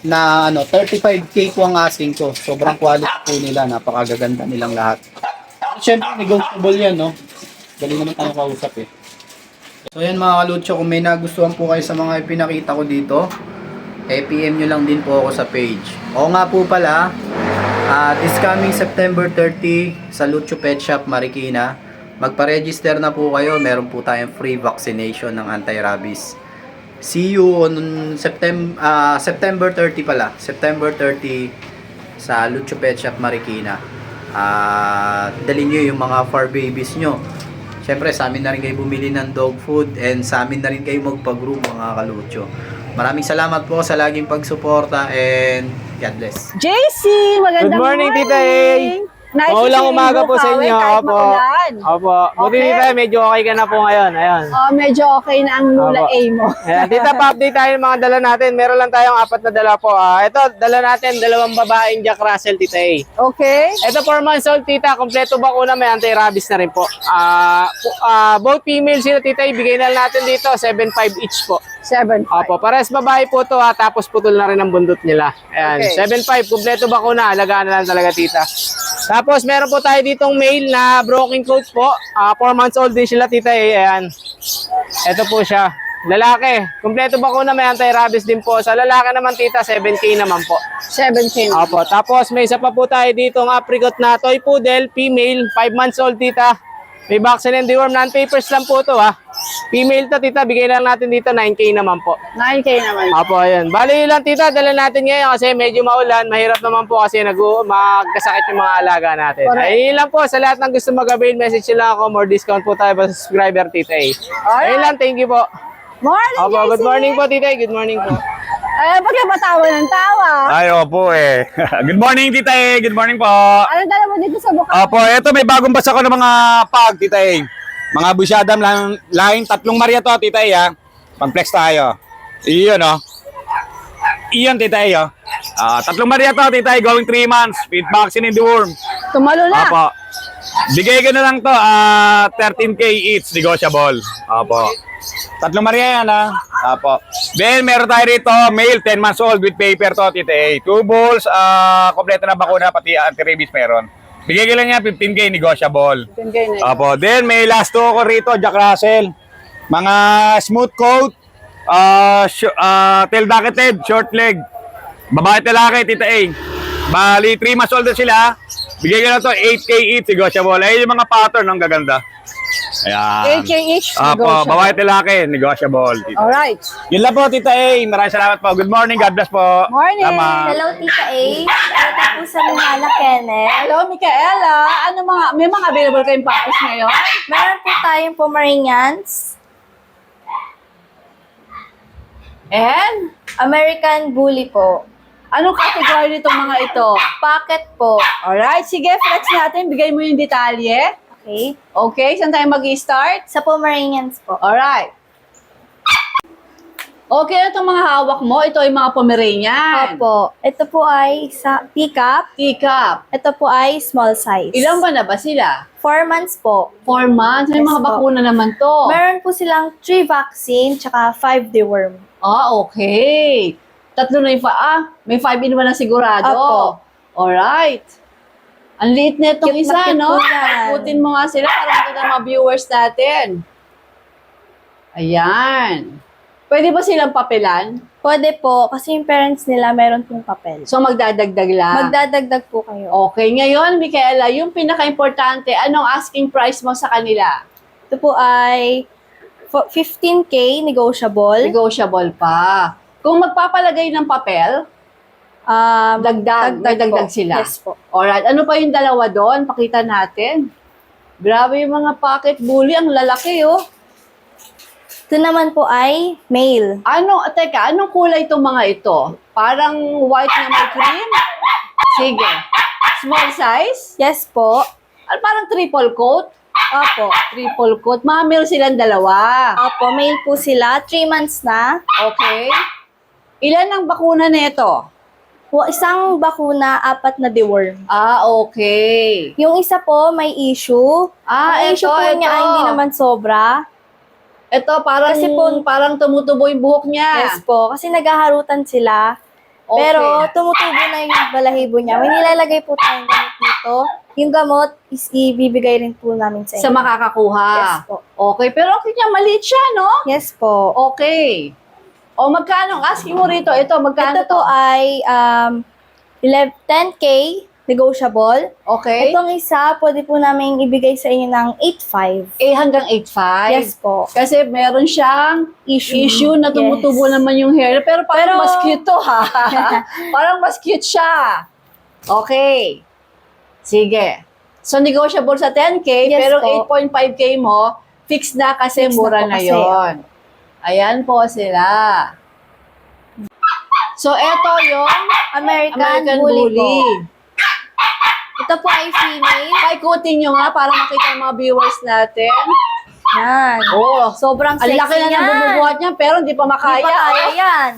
B: na 35k po ang asking ko. Sobrang quality po nila, napakagaganda nilang lahat. Siyempre negotiable yan, no. Galing naman tayo kausap eh. So yan mga kalutso, kung may nagustuhan po kayo sa mga ipinakita ko dito, PM nyo lang din po ako sa page. O nga po pala, this coming September 30 sa Lucho Pet Shop Marikina, magpa-register na po kayo. Meron po tayong free vaccination ng anti-rabies. See you on September 30 pala. September 30 sa Lucho Pet Shop Marikina. Dalhin nyo yung mga fur babies nyo. Siyempre sa amin na rin kayo bumili ng dog food and sa amin na rin kayo magpa-groom mga kalutso. Maraming salamat po sa laging pagsuporta and God bless.
E: JC, magandang
D: Good morning, Tita A.
E: Nice
D: Maulang umaga po sa inyo.
E: Kahit
D: Opo.
E: maulan.
D: Opo. Buti
E: Okay.
D: Tita, medyo okay ka na po ngayon. Ayun.
E: Medyo okay na ang lula
D: Opo.
E: A mo.
D: Ayan, Tita, pa-update tayo ng mga dala natin. Meron lang tayong 4 na dala po. Ito, dala natin 2 babaeng Jack Russell, Tita A.
E: Okay.
D: Ito 4 months old, Tita. Kompleto bakuna, may anti-rabies na rin po. Both female sila, Tita. Ibigay na natin dito, 7.5 each po.
E: 7.5.
D: Opo, pares babae po to tapos putol na rin ang bundot nila. Ayan,
E: Okay.
D: 7.5, kompleto bakuna, alagaan na lang talaga, Tita. Tapos meron po tayo ditong male na broken coat po. 4 months old din sila, Tita. Ayan. Ito po siya. Lalaki. Kompleto bakuna, may anti-rabies din po. Sa lalaki naman, Tita, 7K naman po.
E: 7K.
D: Opo, tapos may isa pa po tayo ditong apricot na toy poodle, female, 5 months old, Tita. May vaccine and deworm, non-papers lang po to Female to, Tita, bigay lang natin dito 9K naman po.
E: 9K naman.
D: Apo, ayun. Bali lang, Tita, dala natin ngayon kasi medyo maulan. Mahirap naman po kasi magkasakit yung mga alaga natin.
E: Correct.
D: Ayun lang po, sa lahat ng gusto mag-avail, message nyo lang ako. More discount po tayo sa subscriber, Tita A. Ayun lang, thank you po.
E: Morning,
D: Opo,
E: JC.
D: good morning po, Tita A. Good morning po.
E: Ba't ka matawa ng tawa?
F: Ay, opo eh. Good morning, Tita E. Good morning po.
E: Anong dala mo dito sa buka?
F: Opo, eto may bagong basa ko ng mga pag, Tita E. Mga busyadam line, 3 Maria to, Tita E, Pang-flex tayo. Iyon, Iyon, Tita E, 3 Maria to, Tita E, going 3 months. With vaccine and deworm.
E: Tumalo na.
F: Opo. Bigay ko na lang to, 13K each, negotiable. Opo. 3 Maria yan, Opo. Then, meron tayo rito, male, 10 months old with paper to, Tita A. 2 balls, kompleto na bakuna, pati anti-rabies meron. Bigay ko lang yan, 15K, negotiable.
E: 10K na.
F: Opo. Then, may last 2 ko rito, Jack Russell. Mga smooth coat, tail bucketed, short leg. Babae talaki, Tita A. Bali, 3 months old na sila. Bigay ko na to, 8K each, negotiable. Ayun yung mga pattern, ang gaganda. Ayan.
E: 8K each,
F: Apo,
E: negotiable.
F: babae at lalaki, negotiable. Tita.
E: Alright.
F: Yun lang po, Tita A. Maraming salamat po. Good morning. God bless po.
E: Morning.
F: Tama.
C: Hello, Tita A. Dito po sa Mihala Kennel.
E: Hello, Micaela. May mga available kayong puppies ngayon?
C: Meron po tayong Pomeranians,
E: And,
C: American Bully po,
E: anong category nitong mga ito?
C: Pocket po.
E: Alright, sige, flex natin. Bigay mo yung detalye.
C: Okay.
E: Okay, saan tayo mag-start?
C: Sa Pomeranians po.
E: Alright. Okay, itong mga hawak mo, ito ay mga Pomeranian.
C: Opo. Ito po ay sa teacup.
E: Teacup.
C: Ito po ay small size.
E: Ilang buwan na ba sila?
C: 4 months po.
E: 4 months? May
C: Yes
E: mga
C: po.
E: bakuna naman to.
C: Meron po silang 3 vaccine tsaka 5 deworm.
E: Okay. 3 na yung may 5-in-1 na sigurado.
C: Opo.
E: Alright. Ang liit na itong
C: Cute na
E: isa,
C: cute
E: no?
C: po yan.
E: Putin mo nga sila para makita ng mga viewers natin. Ayan. Pwede ba silang papelan?
C: Pwede po, kasi yung parents nila meron pong papel.
E: So, magdadagdag lang.
C: Magdadagdag po kayo.
E: Okay. Ngayon, Micaela, yung pinaka-importante, anong asking price mo sa kanila?
C: Ito po ay 15K negotiable.
E: Negotiable pa. Kung magpapalagay ng papel, dagdag. May dagdag
C: po.
E: sila.
C: Yes po.
E: Alright. Ano pa yung dalawa doon? Pakita natin. Grabe yung mga pocket bully. Ang lalaki, oh.
C: Ito naman po ay male.
E: Anong kulay itong mga ito? Parang white na may cream? Sige. Small size?
C: Yes po.
E: Parang triple coat?
C: Opo.
E: Triple coat. Mga male silang dalawa.
C: Opo, male po sila. 3 months na.
E: Okay. Ilan ang bakuna nito?
C: Isang bakuna, 4 na deworm.
E: Okay.
C: Yung isa po may issue. Ang issue po niya ay hindi naman sobra.
E: Ito, parang,
C: Kasi po-
E: parang tumutubo yung buhok niya.
C: Yes po, kasi naghaharutan sila.
E: Okay.
C: Pero tumutubo na yung balahibo niya. May nilalagay po tayong gamot dito. Yung gamot is ibibigay rin po namin sa
E: Sa
C: inyo.
E: makakakuha.
C: Yes po.
E: Okay, pero okay niya, maliit siya, no?
C: Yes po.
E: Okay. O magkano? Asking mo rito, ito, magkano
C: Ito po ay 10K negotiable.
E: Okay.
C: Itong isa, pwede po namin ibigay sa inyo ng 8.5.
E: Hanggang 8.5?
C: Yes po.
E: Kasi meron siyang issue na tumutubo
C: Yes.
E: naman yung hair. Pero parang
C: Pero-
E: mas cute to, ha? Parang mas cute siya. Okay. Sige. So, negotiable sa 10K,
C: Yes
E: pero
C: po.
E: 8.5K mo, fixed na kasi
C: Fixed na
E: mura
C: po
E: na
C: kasi.
E: yon. Ayan po sila. So, eto yung American
C: Bully po.
E: Bully.
C: Ito po ay female.
E: Paikutin nyo nga para makita ng mga viewers natin.
C: Yan.
E: Oh,
C: Sobrang
E: ang
C: sexy
E: laki na ng
C: yan.
E: bumubuhat niya, pero hindi pa makaya.
C: Hindi pa kaya yan.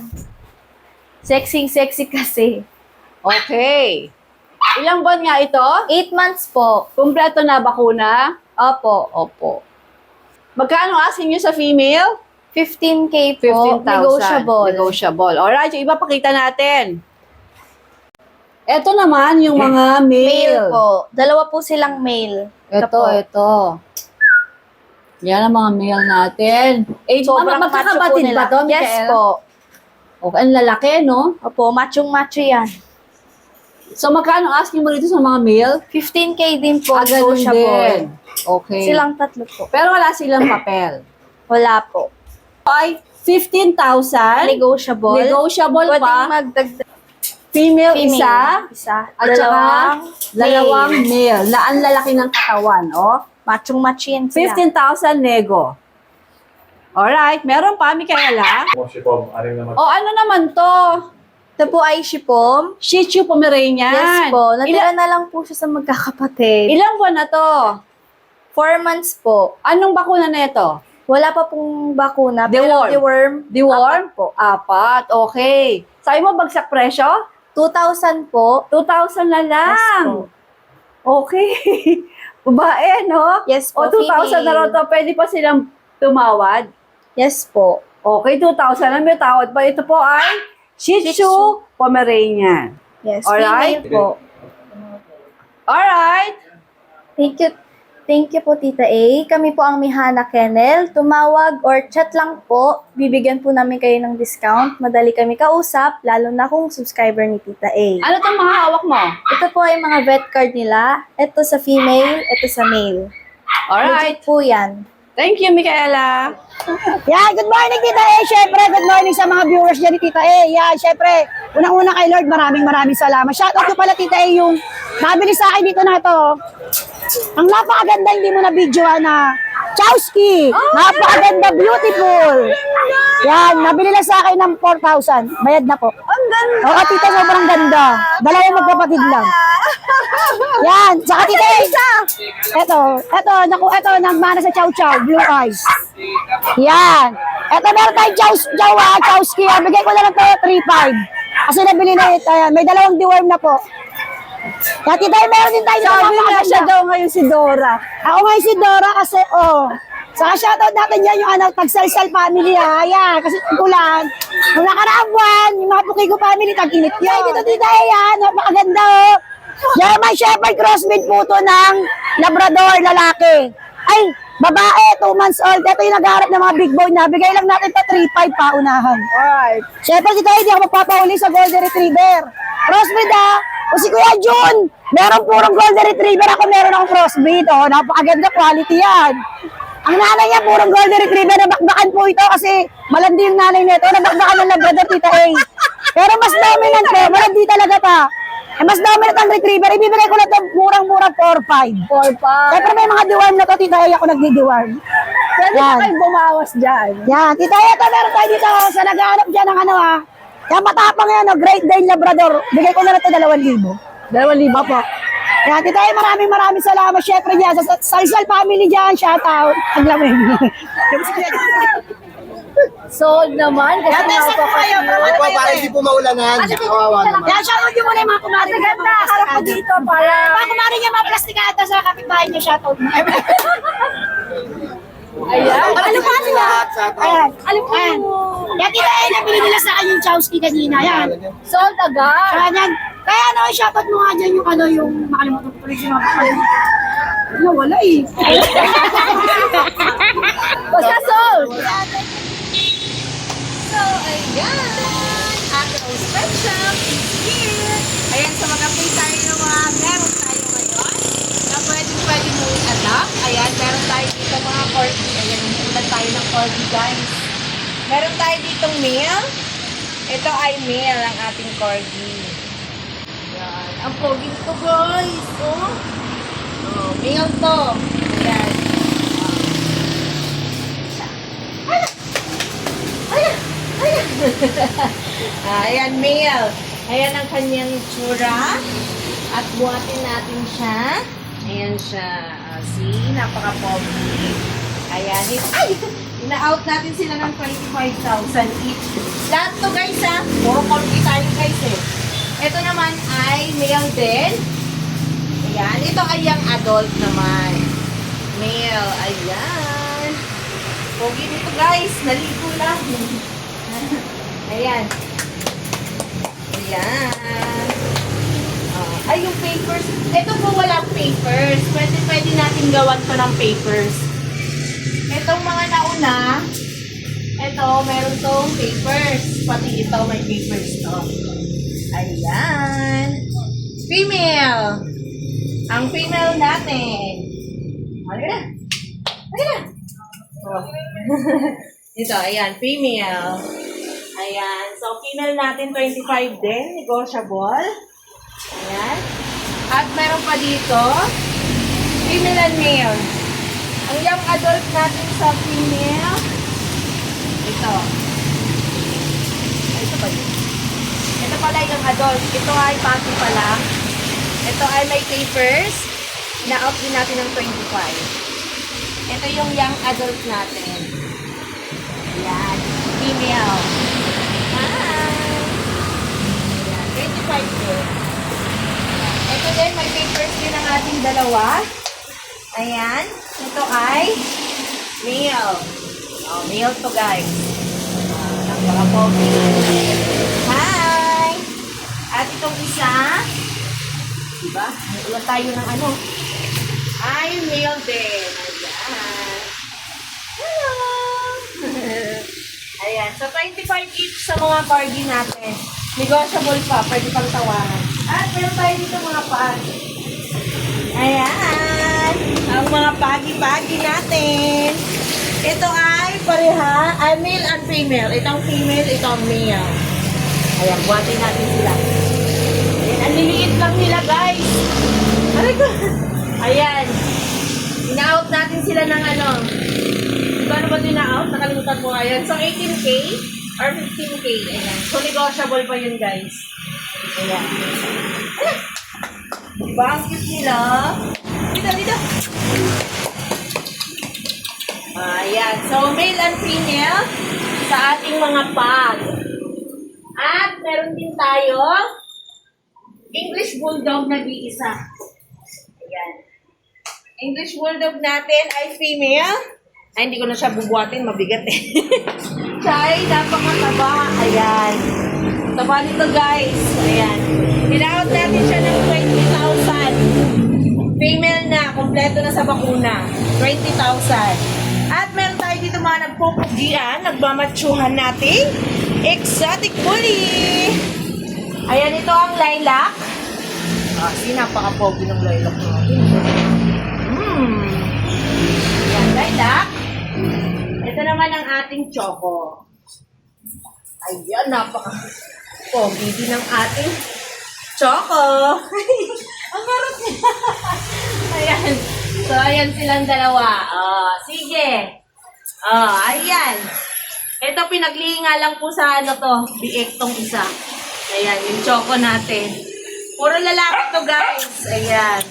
C: Sexy kasi.
E: Okay. Ilang buwan nga ito?
C: 8 months po.
E: Kumpleto na bakuna?
C: Opo.
E: Opo. Magkano asking nyo sa female?
C: 15K po.
E: 15,000.
C: Negotiable.
E: Negotiable. Alright, yung iba pakita natin. Ito naman yung mga
C: Male
E: male.
C: po. Dalawa po silang male.
E: Ito. Yan ang mga male natin.
C: Sobrang
E: magkakabatid
C: macho po
E: ba to,
C: nila. Yes
E: Micaela?
C: po.
E: Okay, ang lalaki, no?
C: Opo, machong-macho yan.
E: So, magkano asking mo dito sa mga male?
C: 15K din po.
E: Ganun din.
C: Negotiable.
E: Okay.
C: Silang tatlo po.
E: Pero wala silang papel.
C: Wala po.
E: Ay, 15,000.
C: Negotiable.
E: Negotiable
C: Pwedeng
E: pa.
C: magdagdag.
E: Female isa. At saka, dalawang
C: male.
E: male. Na ang lalaki ng katawan, oh.
C: Machong-macho yan sila.
E: 15,000 nego. Alright, meron pa, Micaela. O, ano naman to?
C: Ito po ay shipom.
E: Shih Tzu Pomeranian.
C: Yes po. Natira na lang po siya sa magkakapatid.
E: Ilang buwan na to?
C: 4 months po.
E: Anong bakuna na ito?
C: Wala pa pong bakuna.
E: Deworm.
C: Deworm.
E: Deworm?
C: Apat po.
E: 4, okay. Sabi mo, bagsak presyo?
C: 2,000 po.
E: 2,000 na lang.
C: Yes po.
E: Okay. Babae, no?
C: Yes po,
E: O, 2,000 na raw
C: female.
E: to. Pwede pa silang tumawad.
C: Yes po.
E: Okay, 2,000 na may tawad pa. Ito po ay Shih
C: Shih
E: Tzu
C: Tzu.
E: Pomeranian.
C: Yes,
E: Alright.
C: female po.
E: Alright.
C: Thank you po, Tita A. Kami po ang Mihana Kennel. Tumawag or chat lang po. Bibigyan po namin kayo ng discount. Madali kami kausap, lalo na kung subscriber ni Tita A.
E: Ano itong mga hawak mo?
C: Ito po ay mga vet card nila. Ito sa female, ito sa male. Alright.
E: Legit po yan.
C: Thank you, Micaela.
E: Yan, good morning Tita E. Syempre, good morning sa mga viewers dyan ni Tita E. Yan, syempre, unang-una kay Lord, maraming salamat. Shoutout ko pala Tita E yung nabili sa akin dito na to. Ang napakaganda, hindi mo na videoan na Chowski. Napakaganda, beautiful. Yan, nabili lang sa akin ng 4,000. Bayad na po. Ang ganda. Oo, Tita, sobrang ganda. Dalawang magkapatid lang. Yan, saka Tita E. Eto, nagmana sa Chow Chow, Blue Eyes. Yan. Eto, meron tayong Chowski. Bigay ko na lang to 3,500. Kasi nabili na ito. May dalawang deworm na po. Kaya Tita E, meron din tayo. Sabi na siya daw ngayon si Dora. Ako ngayon si Dora kasi, saka shoutout natin yan yung tag-sal-sal family ha. Yan, kasi ulan. Nung nakaraang buwan, yung mga puki ko family, tag-init yun. Dito Tita E, yan. Napakaganda German Shepherd crossbreed po to ng Labrador lalaki. Ay, babae, 2 months old. Ito yung naghaharap ng mga big boy na. Bigay lang natin ito 3,500 pa unahan. Alright. Siyempre Tita E, hindi ako magpapahuli sa Golden Retriever. Crossbreed o si Kuya Jun, meron purong Golden Retriever. Ako meron akong crossbreed. Napakaganda, quality yan. Ang nanay niya, purong Golden Retriever. Nabakbakan po ito kasi malandi yung nanay nito. Nabakbakan ng Labrador, Tita E. Pero mas dominant po, malandi talaga pa. Mas dominant ang Retriever. Ibibigay ko na ito murang-murang 4,500. 4,500. Siyempre may mga deworm na to, Tita E. Ako nagdi-deworm. Pwede na kayo bumawas dyan. Yan, Tita E, ito meron tayo dito sa naghahanap dyan ng Yan, matapang yan, Great Dane Labrador. Bigay ko na ito 2,000. 2,000 po. Yan, Tita E, maraming salamat. Syempre dyan, sa Salsal family dyan, shoutout. Ang lamig. Sold naman. Kasi
B: Bakit po para hindi po maulanan? Kawawa naman.
E: yan, shoutout nyo muna yung mga kumari. Ganda, harap ko dito para... Mga kumari niya, mga plastikata sa kapitbahay niya, shoutout mo. Ayan. Alam mo sila? Ayan. Alam mo. Yan, Tita E, nabili nila sa akin yung Chowski kanina. Yan. Sold agad. Yan. Kaya shoutout mo nga dyan yung makalimutan ko rin yung mga wala eh. Basta sold.
C: So, ayan. Apple Special is here. Ayan, so mag-update tayo ng mga meron tayo ngayon na pwede mo i-adapt. Ayan, meron tayo dito mga corgi. Ayan, umuulan tayo ng corgi, guys. Meron tayo ditong male. Ito ay male ang ating corgi. Ayan, ang pogi nito, guys. Male to. Ayan. Ayan, male. Ayan ang kanyang itsura. At buhatin natin siya. Ayan siya. See, napaka-pogi. Ayan. Ina-out natin sila ng 25,000 each. Lahat to guys puro corgi tayo guys Ito naman ay male din. Ayan. Ito ay young adult naman. Male. Ayan. Pogi dito guys. Naligo lang. Ayan. Ayan. Ay, yung papers. Ito po walang papers. Pwede natin gawan to ng papers. Itong mga nauna, ito, meron tong papers. Pati ito, may papers to. Ayan. Female. Ang female natin. Halika na. Halika na. Ito, ayan, female. Ayan. So, female natin, 25 din. Negotiable. Ayan. At meron pa dito, female and male. Ang young adult natin sa female, ito. Ay, ito ba yun? Ito pala yung adult. Ito ay pati pa lang. Ito ay may papers. Na-out din natin ng 25. Ito yung young adult natin. Ayan. Female. Hi! Ayan. 25 din. Ito din, may papers din ang ating dalawa. Ayan. Ito ay male. Male to guys. Napaka-pogi. Hi! At itong isa, diba? May ulan tayo ng ay male din. Ayan. Hello! Ayan. So, 25 each sa mga corgi natin. Negotiable pa. Pwede pang tawaran. At meron tayo dito mga paan. Ayan.
I: Ayan, ang mga pagi-pagi natin. Ito ay pareha, ay male and female. Itong female, itong male. Ayan, buhatin natin sila. Ayan, ang liliit lang nila, guys. Aray ko. Ayan. Ina-out natin sila ng ano. Paano ba ina-out? Nakalimutan ko ngayon. So, 18K or 15K. Ayan. So, negotiable pa yun, guys. Ayan. Diba? Ang cute nila. Dito. Ayan. So, male and female sa ating mga pag. At meron din tayo English Bulldog na iisa. Ayan. English Bulldog natin ay female. Ay, hindi ko na siya bubuhatin. Mabigat eh. Siya ay napakataba. Ayan. Taba nito, guys. Ayan. Pinaut natin siya ng 20,000. Female na. Kompleto na sa bakuna. 20,000. At meron tayo dito mga nagpupugian. Nagmamatsuhan natin. Exotic bully. Ayan, ito ang lilac. Napaka-pogi ng lilac natin. Ayan, lilac. Ito naman ang ating choco. Ayan, napaka-pogi din ng ating choco. Ang marot niya. Ayan. So, ayan silang dalawa. Sige. Ayan. Ito, pinaglihinga lang po sa ano to. Biek tong isa. Ayan, yung choco natin. Puro lalaki to, guys. Ayan.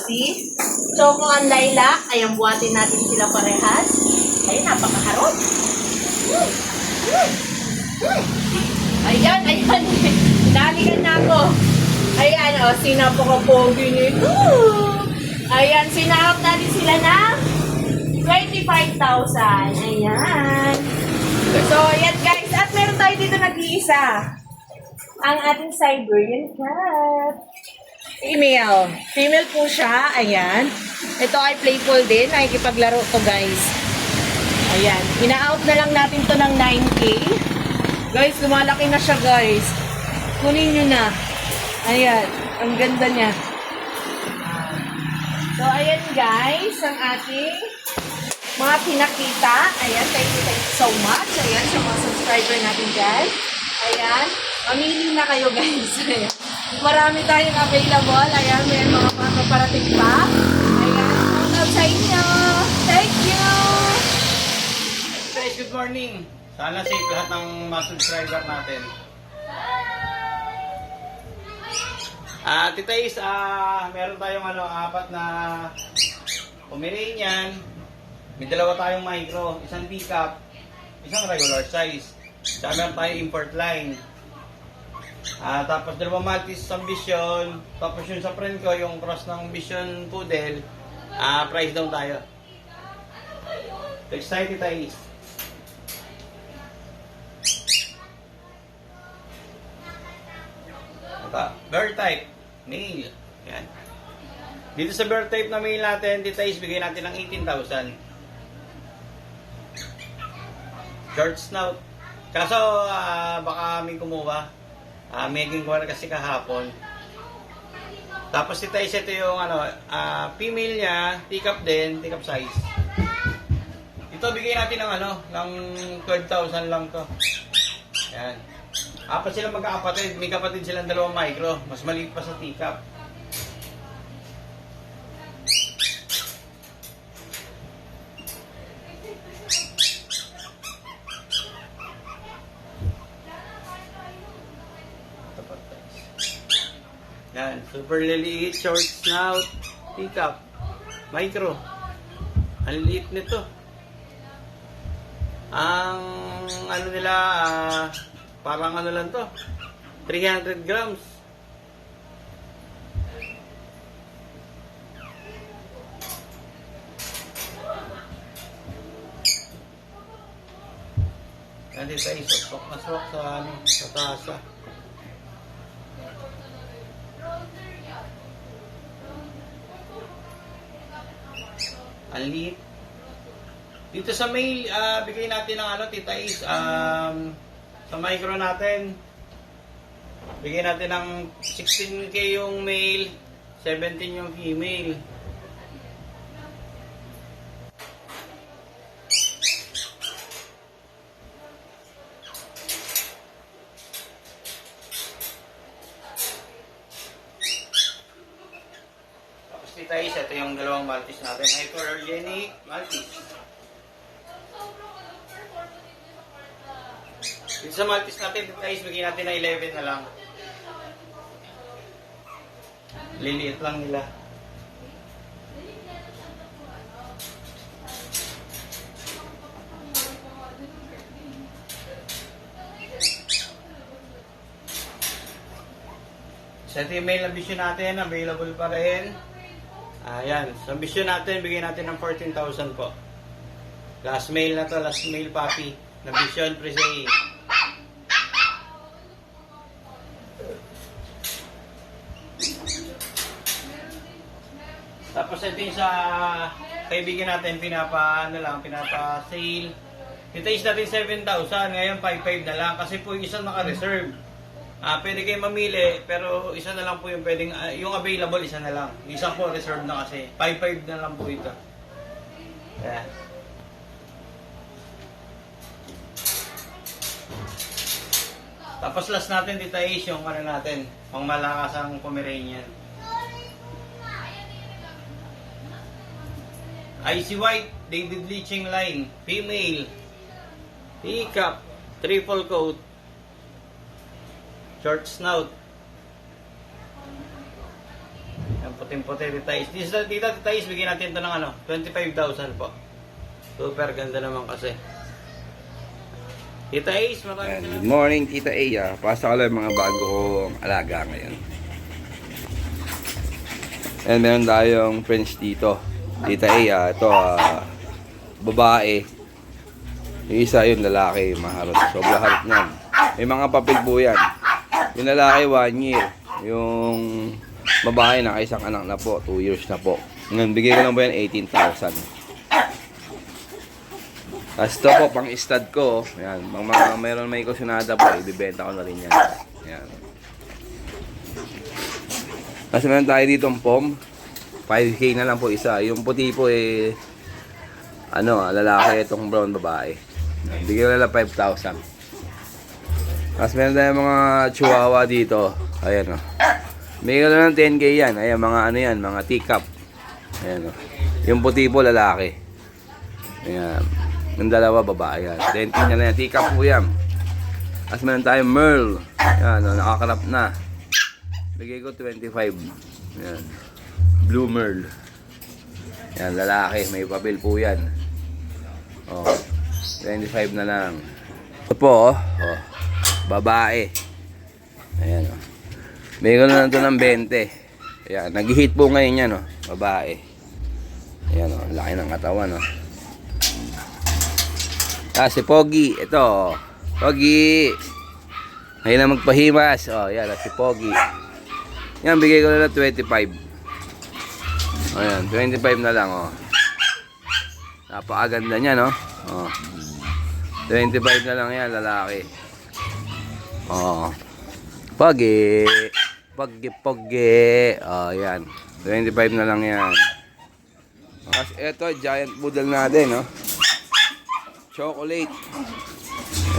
I: See? Choco ang lilac. Ayan, buhatin natin sila parehas. Ayan, napakaharot. Ayan. Daligan na ako. Ayan, sinapakapogi nito. Ayan, sinahap natin sila ng 25,000. Ayan. So, ayan guys. At meron tayo dito nag-iisa. Ang ating Siberian cat. Female po siya. Ayan. Ito ay playful din. Nakikipaglaro to, guys. Ayan. Ina-out na lang natin to ng 9K. Guys, lumalaki na siya, guys. Kunin nyo na. Ayan. Ang ganda niya. So, ayan, guys. Ang ating mga pinakita. Ayan. Thank you so much. Ayan. Sa mga subscriber natin dyan. Ayan. Mamili na kayo, guys. Ayan. Marami tayong available. Ayan, may mga paparating pa. Ayan, shout out sa inyo. Thank you!
D: Guys, good morning. Sana safe lahat ng mga subscriber natin. Tita Is, meron tayong apat na Pomeranian. May dalawa tayong micro, isang teacup, isang regular size. Saka meron tayong import line. Tapos dalawang Maltese sa Vision. Tapos yung sa friend ko, yung cross ng Vision Poodle, price down tayo. Excited tayo. Bear type, male. Yan. Dito sa bear type na male natin, dito is bigay natin ng 18,000. Short snout. Kaso, baka may kumuha. Making ko kasi kahapon. Tapos ito yung female niya, teacup din, teacup size. Ito bigay natin ng ng 12,000 lang to. Yan. Apat sila magkakapatid, may kapatid silang dalawang micro, mas maliit pa sa teacup. Yan, super liliit, short snout, teacup, micro. Ang liit nito. Ang nila, parang lang to, 300 grams. Yan dito ay swak na swak sa tasa. Ang liit. Dito sa male, bigay natin ng Tita Is, sa micro natin, bigay natin ng 16K yung male, 17 yung female. Tita Is, ito yung dalawang Maltese natin. Hypoallergenic Maltese. Dito sa Maltese natin, Tita Is, bigyan natin na 11 na lang. Liliit lang nila. Sa email na vision natin, available pa rin. Ayan, sa vision natin, bigyan natin ng 14,000 po. Last mail na to, last mail puppy. Na vision presay. Tapos ito yung sa kaibigan natin, pinapa-sale. Ito is natin 7,000, ngayon 5,500 na lang kasi po yung isang naka-reserve. Pwede kayo mamili, pero isa na lang po yung pwedeng, yung available, isa na lang. Isa po reserve na kasi. 5,500 na lang po ito. Yeah. Tapos last natin dito is yung ano natin, pang malakas ang Pomeranian. Icy White, David Bleaching Line, female, teacup, triple coat, short snout. Yan, puting-puti, Tita Is. Tita Is, bigyan natin ito ng 25,000 po. Super ganda naman kasi. Tita Is, maraming
A: Good morning, Tita A. Pasok ko lang mga bago kong alaga ngayon. And meron tayong French dito. Tita A, ito babae. Yung isa yun, lalaki, maharot. Sobrang harot niyan. May mga papel po yan. Yung lalaki, 1 year. Yung babae, nakaisang anak na po. 2 years na po. Ngayon, bigay ko lang po yan 18,000. Tapos ito po, pang stud ko. Yan. Meron may kusunada po. Ibibenta ko na rin yan. Yan. Tapos meron tayo dito ang pom. 5K na lang po isa. Yung puti po lalaki, itong brown babae. Bigay ko na lang 5,000. Tapos meron tayong mga chihuahua dito. Ayan bigay ko na lang 10K yan. Ayan, mga teacup. Ayan yung puti po lalaki. Ayan. Yung dalawa babae yan. 10K na lang yan. Teacup po yan. Tapos meron tayong Merle. Ayan, nakakarap na. Bigay ko 25. Ayan. Blue Merle. Yan, lalaki. May papel po yan. 25 na lang. Ito po, babae. Ayan, bigay ko na lang ito ng 20. Ayan, nag-hit po ngayon yan, babae. Ayan, laki ng katawan, si Pogi. Ito, Pogi. Ngayon na magpahimas. Yan, si Pogi. Yan, bigay ko na lang 25. Ayan, 25 na lang, Napakaganda niya, 25 na lang yan, lalaki. Pogi. Pogi. Yan. 25 na lang yan. Kasi ito, giant poodle natin, Chocolate.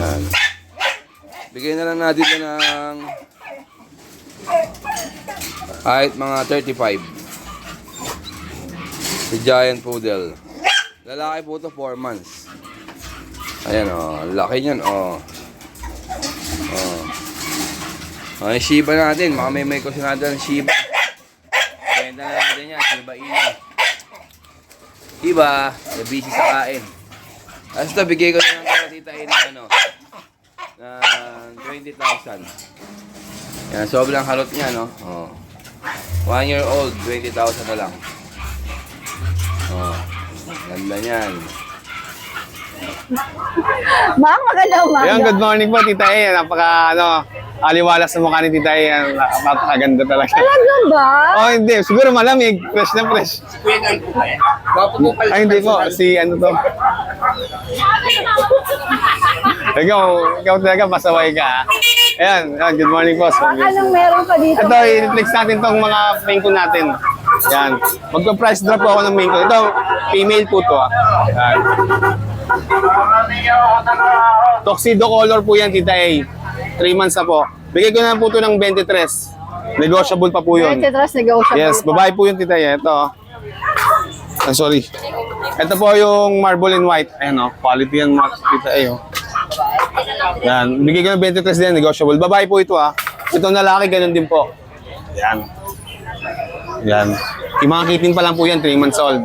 A: Yan. Bigyan na lang natin ito ng kahit mga 35. Si giant poodle. Lalaki po ito, 4 months. Ayan, laki niyan, yung Shiba natin, may kusunada ng Shiba. Benta na natin yan, Shiba Inu. Shiba, busy sa kain. Tapos ito, bigay ko na lang kaya Tita A ng 20,000. Yan, sobrang harot niya, 1 year old, 20,000 na lang. Ganda niyan.
E: Magandang umaga.
F: Ayan, good morning po, Tita A. Aliwalas na mukha ni Tita A. Napakaganda talaga.
E: Talaga ba?
F: Hindi. Siguro malamig. Fresh na fresh. Ay, hindi po. Si to. Ikaw talaga, pasaway ka. Ayan, good morning po.
E: Anong meron pa dito?
F: Ito, i-flex natin tong mga main coon natin. Yan. Magpa-price drop po ako ng main coon. Ito, female po to. Yan. Tuxedo color po yan, Tita A. 3 months na po. Bigay ko na po ito ng 23. Negotiable pa po yun.
E: 23 negotiable
F: Yes,
E: pa.
F: babae po yung Tita A. Ito. Sorry. Ito po yung marble in white. Ayan o, quality yan mga kita eh. Yan, bigay ko ng 23 din, negotiable. Babae po ito Ito lalaki, ganun din po. Yan. Yan. Yung mga kitin pa lang po yan, 3 months old.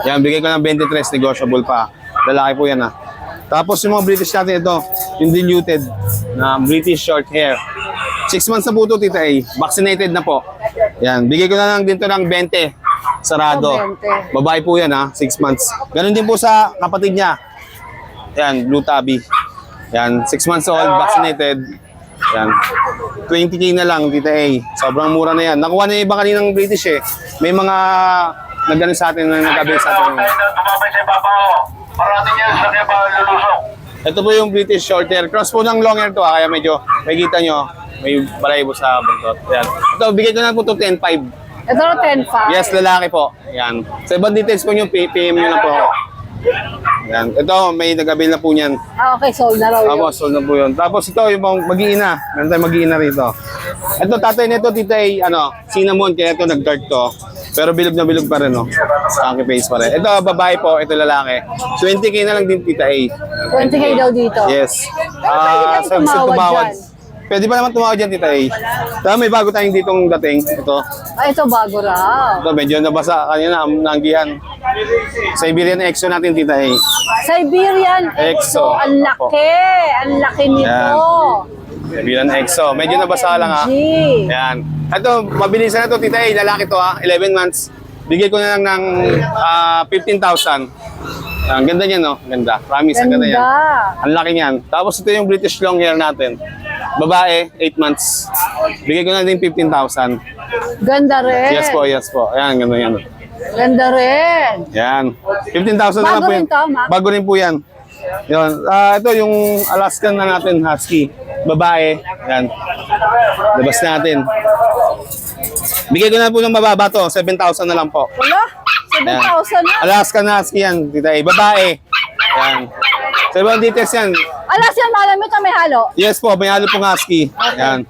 F: Yan, bigay ko ng 23, negotiable pa. Lalaki po yan Tapos yung mga British natin ito, yung diluted na British short hair. 6 months na po ito, Tita A. Vaccinated na po. Yan, bigay ko na lang din to ng 20. Sarado.
E: 20.
F: Babae po yan 6 months. Ganun din po sa kapatid niya. Yan, Blue Tabby. Yan, 6 months old, vaccinated. Yan. 20K na lang, Tita A. Sobrang mura na yan. Nakuha na yung iba kaninang British May mga nagano sa atin, nag-avail sa atin. Ito po yung British short hair. Cross po ng long hair to kaya medyo, may kita nyo, may balayibo sa buntot. Yan. Ito, bigay ko na po ito 10.5.
E: Ito na 10.5.
F: Yes, lalaki po. Yan. Sa ibang details po nyo, PM nyo na po ako. Yan. Ito, may nag-avail na po niyan.
E: Okay, sold na raw yun.
F: Tapos, sold na po yun. Tapos ito, yung pang mag-iina. Meron tayong mag-iina rito. Ito, tatay nito, Tita A, cinnamon, kaya ito nag-dark to. Pero bilog na bilog pa rin, Funky face pa rin. Ito, babae po, ito lalaki. 20K na lang din, Tita A.
E: 20K daw dito.
F: Yes.
E: Pero pwede kang
F: Sa gusto
E: tumawad
F: tumawad.
E: dyan.
F: Pwede pa naman tumawad dyan, Tita A. Tapos may bago tayong ditong dating. Ito.
E: Ay, ito bago raw.
F: Ito, medyo nabasa kanina, nanggihan. Siberian Exo natin, Tita A.
E: Siberian
F: Exo.
E: Ang laki. Ang laki nito.
F: Yan. Siberian Exo. Medyo nabasa lang
E: OMG.
F: Yan. Ito, mabilisan na to, Tita A. Lalaki to 11 months. Bigay ko na lang ng 15,000. Ang ganda niya, Ganda. Promise, ang ganda niyan. Ang laki niyan. Tapos ito yung British long hair natin. Babae, 8 months. Bigay ko na din 15,000.
E: Ganda rin.
F: Yes po, yes po. Ayan, ganda yan.
E: Ganda rin.
F: Yan. 15,000 na lang
E: Bago
F: po
E: rin
F: yan.
E: to, Mac?
F: Bago rin po yan. Yun. Ito yung Alaskan na natin, Husky. Babae. Yan. Labas natin. Bigay ko na po ng mababa to. 7,000 na lang po.
E: Wala? 7,000 na?
F: Alaskan na Husky yan, Tita A. Babae. Yan. Sa ibang details yan.
E: Alas yan, malamit na may halo.
F: Yes po, may halo pong Husky. Yan.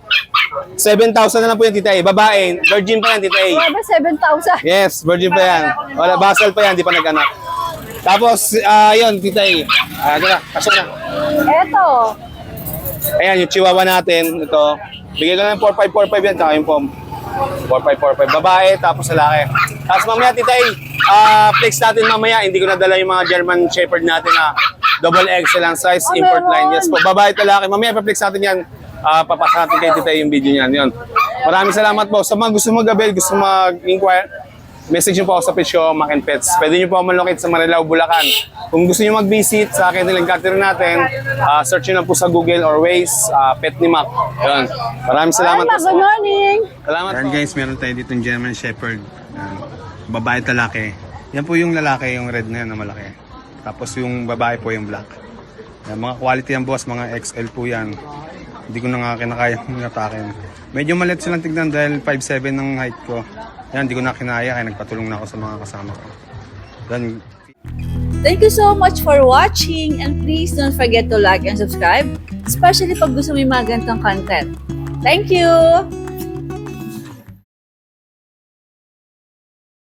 F: 7,000 na lang po yan, Tita A. Babae. Virgin pa yan, Tita A.
E: Grabe, 7,000.
F: Yes, virgin pa yan. Wala, basal pa yan, di pa nag-anak. Tapos, yun, Tita A. Tara, pasok na.
E: Eto.
F: Ayan, yung chihuahua natin. Ito. Bigay ko na ng 4,545 yan, tsaka yung pom. 4,545. Babae, tapos lalaki. Tapos mamaya, Tita A, flex natin mamaya. Hindi ko nadala yung mga German Shepherd natin na double XL ang size, import line. Yes po, babae, lalaki. Mamaya, pa-flex natin yan. Papasa natin kay Tita A yung video niyan. Yun. Maraming salamat po. Sa mga gusto mag-avail, gusto mag-inquire, message nyo po ako sa page ko, Mac and Pets. Pwede nyo po ako malocate sa Marilao, Bulacan. Kung gusto nyo mag-visit sa akin nilang catering natin, search nyo na po sa Google or Waze, Pet ni Mac. Yun. Maraming salamat po.
E: Good morning.
F: Salamat po. Guys, meron tayo dito yung German Shepherd. Babae at lalaki. Yan po yung lalaki, yung red na yan na malaki. Tapos yung babae po yung black. Yan, mga quality yan boss, mga XL po yan. Hindi ko na nga kinakaya yung atakin. Medyo maliit silang tignan dahil 5'7 ng height ko. Yan, hindi ko na kinaya kaya nagpatulong na ako sa mga kasama ko. Then,
G: Thank you so much for watching and please don't forget to like and subscribe, especially pag gusto mo yung mga ganitong content. Thank you!